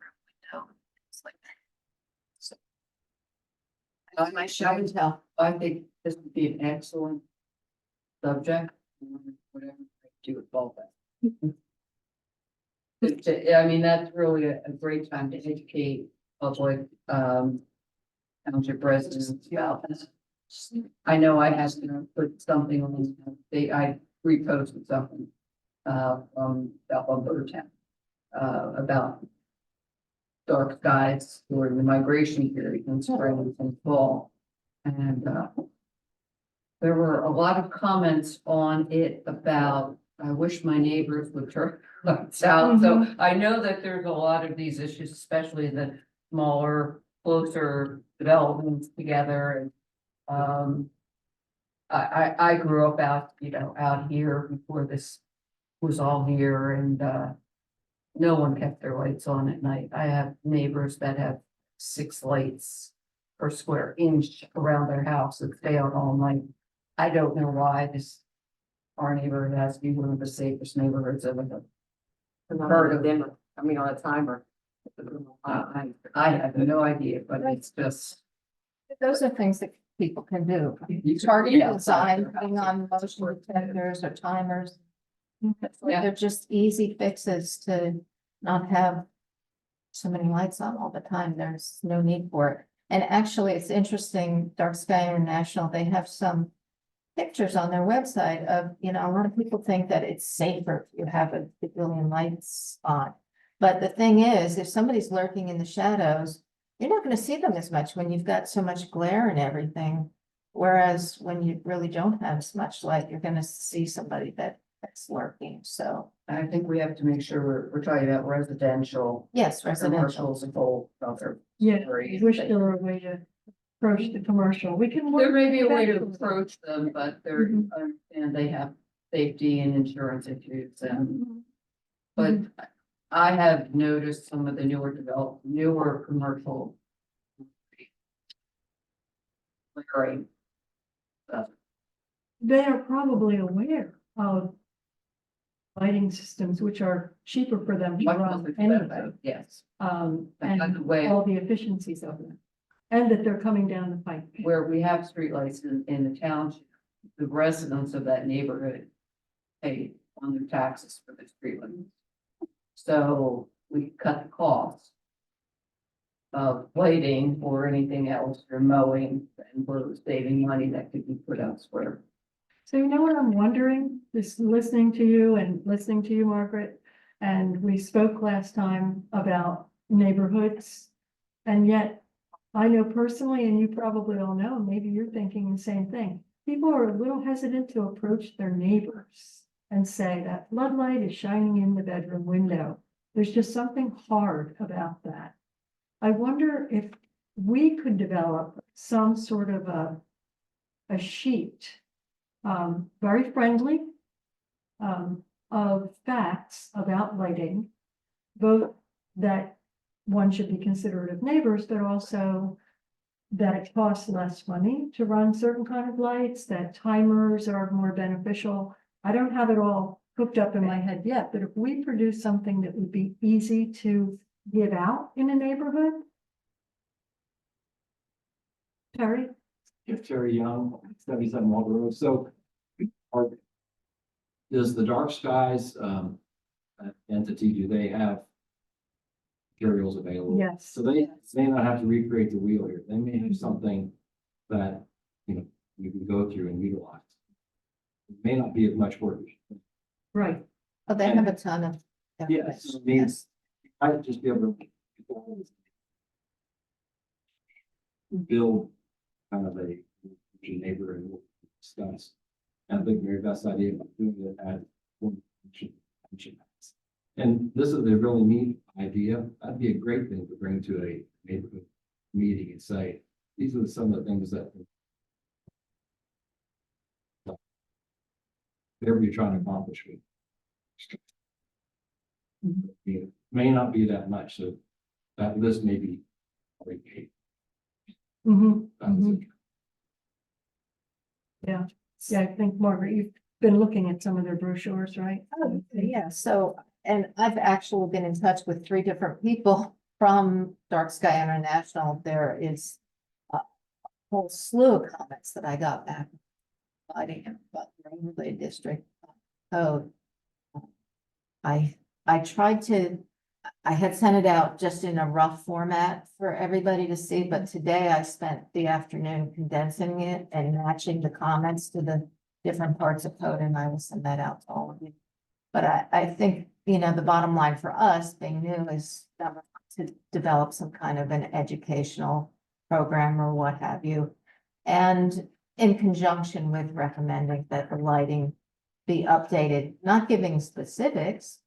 window. It's like that. So that's my show and tell. I think this would be an excellent subject, whatever I do with all that. I mean, that's really a great time to educate public, township residents about this. I know I have to put something on, I reposted something, from Bird Town, about dark skies during the migration period in spring and fall. And, there were a lot of comments on it about, I wish my neighbors would turn lights out. So I know that there's a lot of these issues, especially the smaller, closer developments together. And I grew up out, out here before this was all here, and no one kept their lights on at night. I have neighbors that have 6 lights per square inch around their house that stay on all night. I don't know why our neighborhood has to be one of the safest neighborhoods I've ever heard of. Dimmer, I mean, on a timer. I have no idea, but it's just. Those are things that people can do. You can Target read outside design, their putting house. on motion detectors or timers. Yeah. They're just easy fixes to not have so many lights on all the time. There's no need for it. And actually, it's interesting, Dark Sky International, they have some pictures on their website of, a lot of people think that it's safer if you have a billion lights on. But the thing is, if somebody's lurking in the shadows, you're not going to see them as much when you've got so much glare and everything. Whereas when you really don't have as much light, you're going to see somebody that's lurking. So I think we have to make sure we're talking about residential. yes, residential. Commercials and whole other. Yeah, areas I wish that- there were a way to approach the commercial. We can. There work may be a way to eventually. approach them, but they're, Mhm. and they have safety and insurance issues and, Mhm. but I have noticed some of the newer commercial. Clearing. They are probably aware of lighting systems, which are cheaper for them to Much run more anyway. expensive, yes, And By the way- all the efficiencies of them. And that they're coming down the pipe. where we have streetlights in the township, the residents of that neighborhood pay on their taxes for the streetlights. So we cut the cost of lighting or anything else or mowing, and we're saving money that could be put elsewhere. So you know what I'm wondering, just listening to you and listening to you, Margaret, and we spoke last time about neighborhoods. And yet, I know personally, and you probably all know, maybe you're thinking the same thing. People are a little hesitant to approach their neighbors and say that floodlight is shining in the bedroom window. There's just something hard about that. I wonder if we could develop some sort of a sheet, very friendly, of facts about lighting, both that one should be considerate of neighbors, but also that it costs less money to run certain kind of lights, that timers are more beneficial. I don't have it all cooked up in my head yet, but if we produce something that would be easy to give out in a neighborhood. Terry? If Terry Young, 77 Walter Road, so does the Dark Skies entity, do they have materials available? Yes. So they may not have to recreate the wheel here, they may have something that, you can go through and utilize. It may not be as much work. Right. Oh, they have a ton of. Yes, I mean, I'd just be able to build kind of a neighborhood and discuss. And I think Mary Beth's idea of doing it at one function. And this is a really neat idea. That'd be a great thing to bring to a neighborhood meeting and say, these are some of the things that whatever you're trying to accomplish with. It may not be that much, so that list may be. Mhm. Yeah, I think Margaret, you've been looking at some of their brochures, right? Oh, yeah, so, and I've actually been in touch with 3 different people from Dark Sky International. There is a whole slew of comments that I got back. Lighting and overlay district code. I tried to, I had sent it out just in a rough format for everybody to see, but today I spent the afternoon condensing it and matching the comments to the different parts of code, and I will send that out to all of you. But I think, the bottom line for us being new is to develop some kind of an educational program or what have you. And in conjunction with recommending that the lighting be updated, not giving specifics.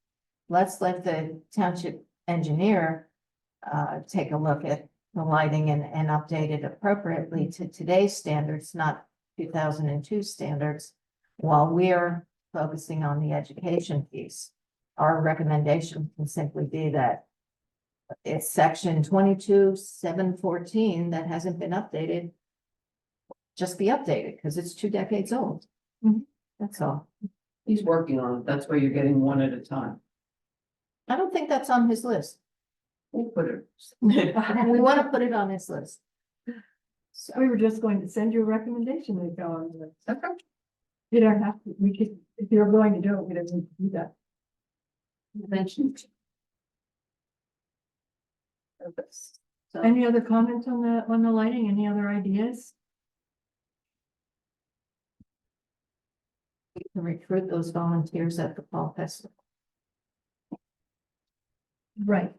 Let's let the township engineer take a look at the lighting and update it appropriately to today's standards, not 2002 standards, while we're focusing on the education piece. Our recommendation can simply be that it's section 22.714 that hasn't been updated. Just be updated because it's 2 decades old. Mhm. That's all. He's working on it, that's why you're getting one at a time. I don't think that's on his list. We'll put it. We want to put it on his list. So, We were just going to send you a recommendation to go on the list. Okay. You don't have to, we could, if you're going to do it, we don't need to do that. Mentioned. So, Any other comments on the lighting? Any other ideas? we can recruit those volunteers at the fall festival. Right.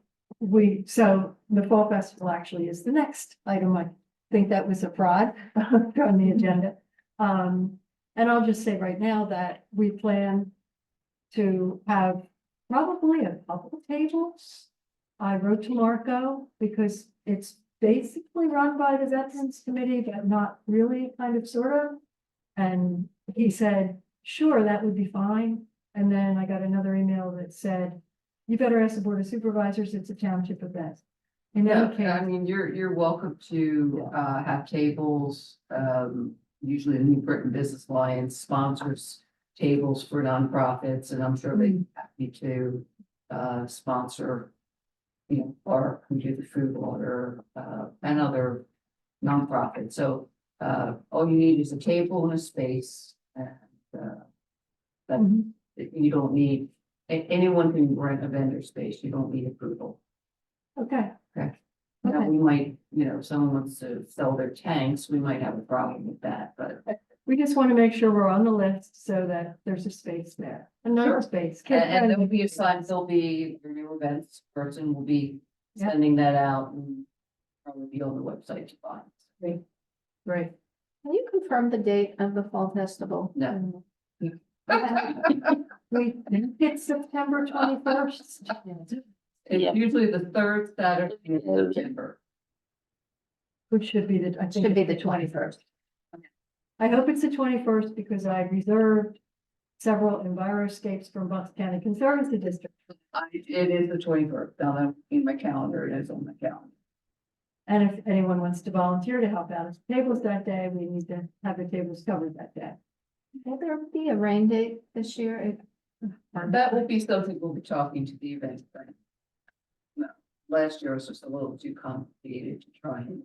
So the fall festival actually is the next item. I think that was a prod on the agenda. And I'll just say right now that we plan to have probably a couple of tables. I wrote to Marco because it's basically run by the Veterans Committee, but not really, kind of, sort of. And he said, sure, that would be fine. And then I got another email that said, you better ask the Board of Supervisors, it's a township event. In Yeah, any I case, mean, you're welcome to, have tables, usually the New Britain Business Alliance sponsors tables for nonprofits, and I'm sure they'd be happy to, sponsor, you know, or we do the food order, and other nonprofits. So, all you need is a table and a space, and, that Mhm. you don't need, anyone can rent a vendor space, you don't need approval. okay, Now, Okay. we might, you know, if someone wants to sell their tanks, we might have a problem with that, but. we just want to make sure we're on the list so that there's a space there, a Sure. nice space. And there'll be assigned, there'll be, your new events person will be Yeah. sending that out and probably be on the website to find. Right. Can you confirm the date of the fall festival? No. We, it's September 21st. It's usually the third Saturday in September. Which should be I think Should be it's the 21st. I hope it's the 21st because I reserved several Enviroscapes from Bucks County Conservancy District. It is the 21st, now I'm in my calendar, it is on my calendar. And if anyone wants to volunteer to help out at the tables that day, we need to have the tables covered that day. Will there be a rain date this year? That will be something we'll be talking to the event plan. No, last year was just a little too complicated to try and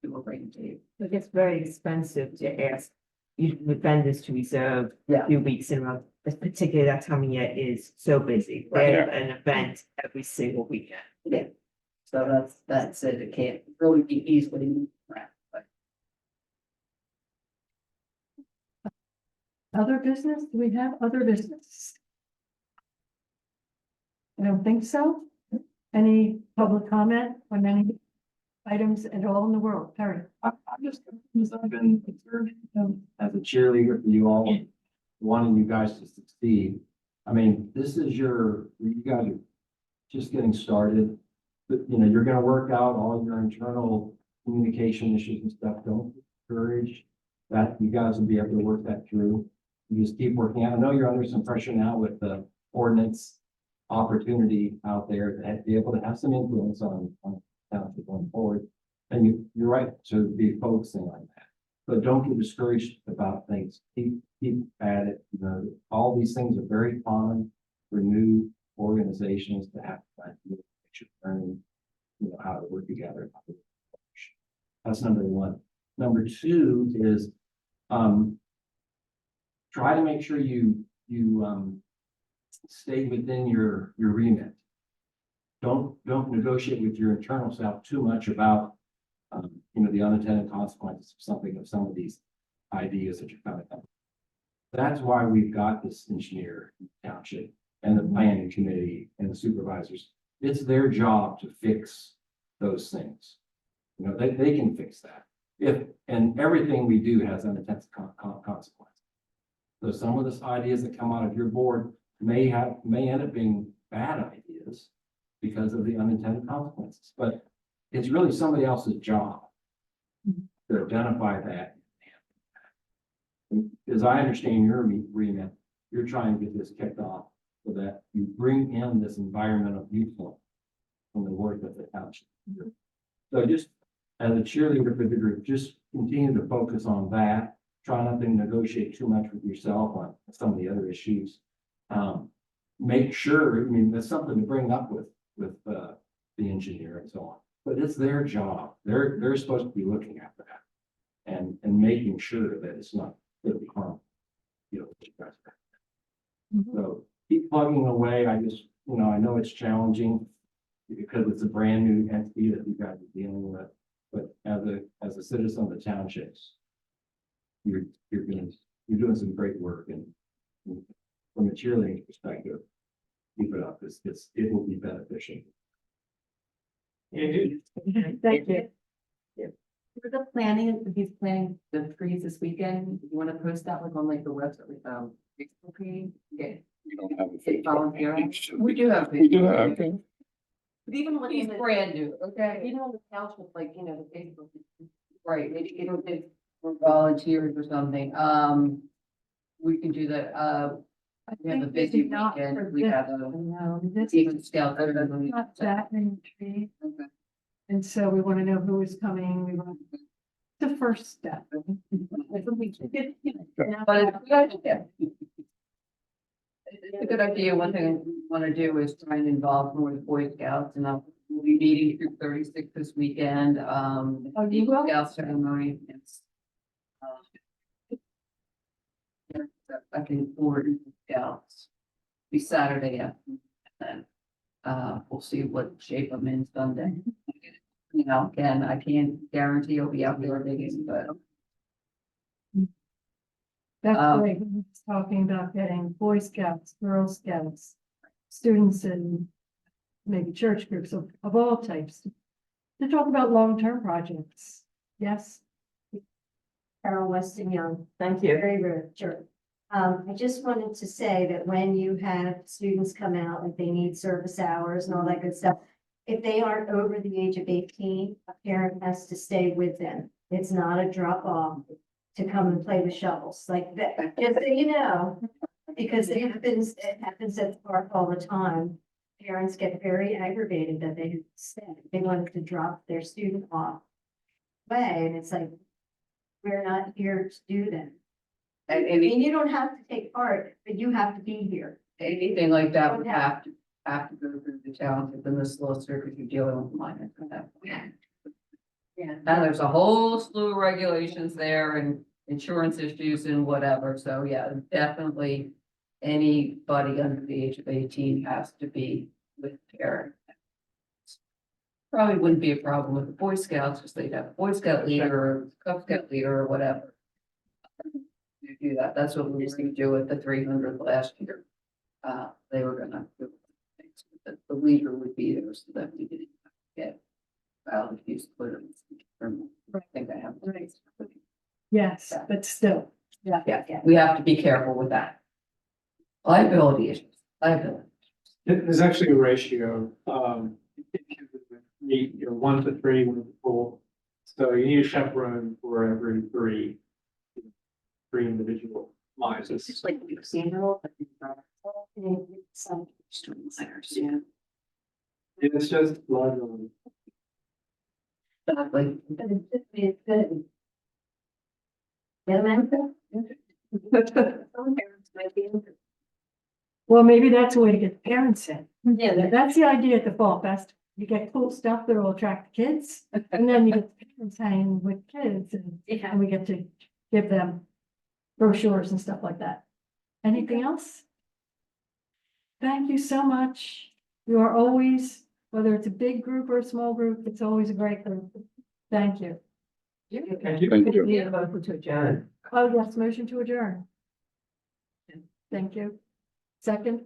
do a rain date. It's very expensive to ask the vendors to reserve Yeah. a few weeks in a row, particularly that time of year is so busy. They have an event every single weekend. Yeah. So that's it. It can't really be easily moved around, but Other business? Do we have other business? I don't think so. Any public comment on any items at all in the world? Perry? I'm just, I've been concerned, as a cheerleader for you all, wanting you guys to succeed. I mean, this is you guys are just getting started. But, you know, you're gonna work out all your internal communication issues and stuff. Don't discourage that. You guys will be able to work that through. You just keep working out. I know you're under some pressure now with the ordinance opportunity out there to be able to have some influence on township going forward. And you're right to be focusing on that. But don't get discouraged about things. Keep at it. You know, all these things are very common for new organizations to have to learning, you know, how to work together. That's number one. Number two is try to make sure you stay within your remit. Don't negotiate with your internal self too much about you know, the unintended consequences of some of these ideas that you're coming up. That's why we've got this engineer in the township and the planning committee and the supervisors. It's their job to fix those things. You know, they can fix that. And everything we do has unintended consequences. So some of the ideas that come out of your board may end up being bad ideas because of the unintended consequences, but it's really somebody else's job to identify that. As I understand your remit, you're trying to get this kicked off so that you bring in this environmental viewpoint from the work of the township. So just as a cheerleader for the group, just continue to focus on that. Try not to negotiate too much with yourself on some of the other issues. Make sure, I mean, that's something to bring up with the engineer and so on, but it's their job. They're supposed to be looking at that and making sure that it's not going to be harmful. You know, what you guys are. So keep plugging away. I just, you know, I know it's challenging because it's a brand new entity that you guys are dealing with, but as a citizen of the townships, you're doing some great work, and from a cheerleading perspective, keep it up. It will be beneficial. Thank you. For the planning, he's planning the trees this weekend. You want to post that like on like the website, like Facebook page? Okay. We don't have Volunteer. We do have. We do have. But even when He's the, brand new, okay? even on the couch with like, you know, the Facebook. Right, maybe it'll be for volunteers or something, we can do that, we have a think busy maybe not for weekend, we this. have a No, this Eagle Scout. is not that many trees. Okay. And so we want to know who is coming. We want the first step. But it's a good idea. It's a good idea. One thing we want to do is try and involve more of the Boy Scouts, and we'll be meeting through 36 this weekend. Oh, you Eagle will? Scout ceremony. It's, I think 4 Eagle Scouts. Be Saturday afternoon, and then we'll see what shape I'm in Sunday. You know, again, I can't guarantee I'll be out there digging, but That's Um, great. We're talking about getting Boy Scouts, Girl Scouts, students and maybe church groups of all types to talk about long-term projects. Yes? Carol Weston Young. Thank you. Very good, sure. I just wanted to say that when you have students come out, if they need service hours and all that good stuff, if they aren't over the age of 18, a parent has to stay with them. It's not a drop off to come and play with shovels like that, just so you know. Because it happens at the park all the time. Parents get very aggravated that they have to stay. They wanted to drop their student off. Way, and it's like, we're not here to do that. and I mean, you don't have to take part, but you have to be here. anything like that would have to go through the township and the solicitor because you're dealing with minors at that point. Yeah. And there's a whole slew of regulations there and insurance issues and whatever, so yeah, definitely. Anybody under the age of 18 has to be with parent. Probably wouldn't be a problem with the Boy Scouts, because they'd have a Boy Scout leader or Cub Scout leader or whatever. You do that, that's what we were gonna do at the 300 last year. They were gonna do things, but the leader would be there so that we didn't get valid use clearance. I think I have. Yes, but still. Yeah, we have to be careful with that. Liability issues, liability. There's actually a ratio, you're 1 to 3, 1 to 4. So you need a chaperone for every three individual lives. It's like we've seen it all. Some Yeah. It's just liability. Exactly. But it's just, it's good. Yeah, man. Some parents might be interested. Well, maybe that's a way to get the parents in. Yeah, That's the idea at the Fall Fest. You get cool stuff that will attract the kids, and then you get the parents hanging with kids, and we get to give them brochures and stuff like that. Anything else? Thank you so much. You are always, whether it's a big group or a small group, it's always a great group. Thank you. Thank you. Need a motion to adjourn. Oh, yes, motion to adjourn. Thank you. Second?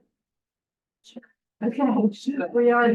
Okay, we are.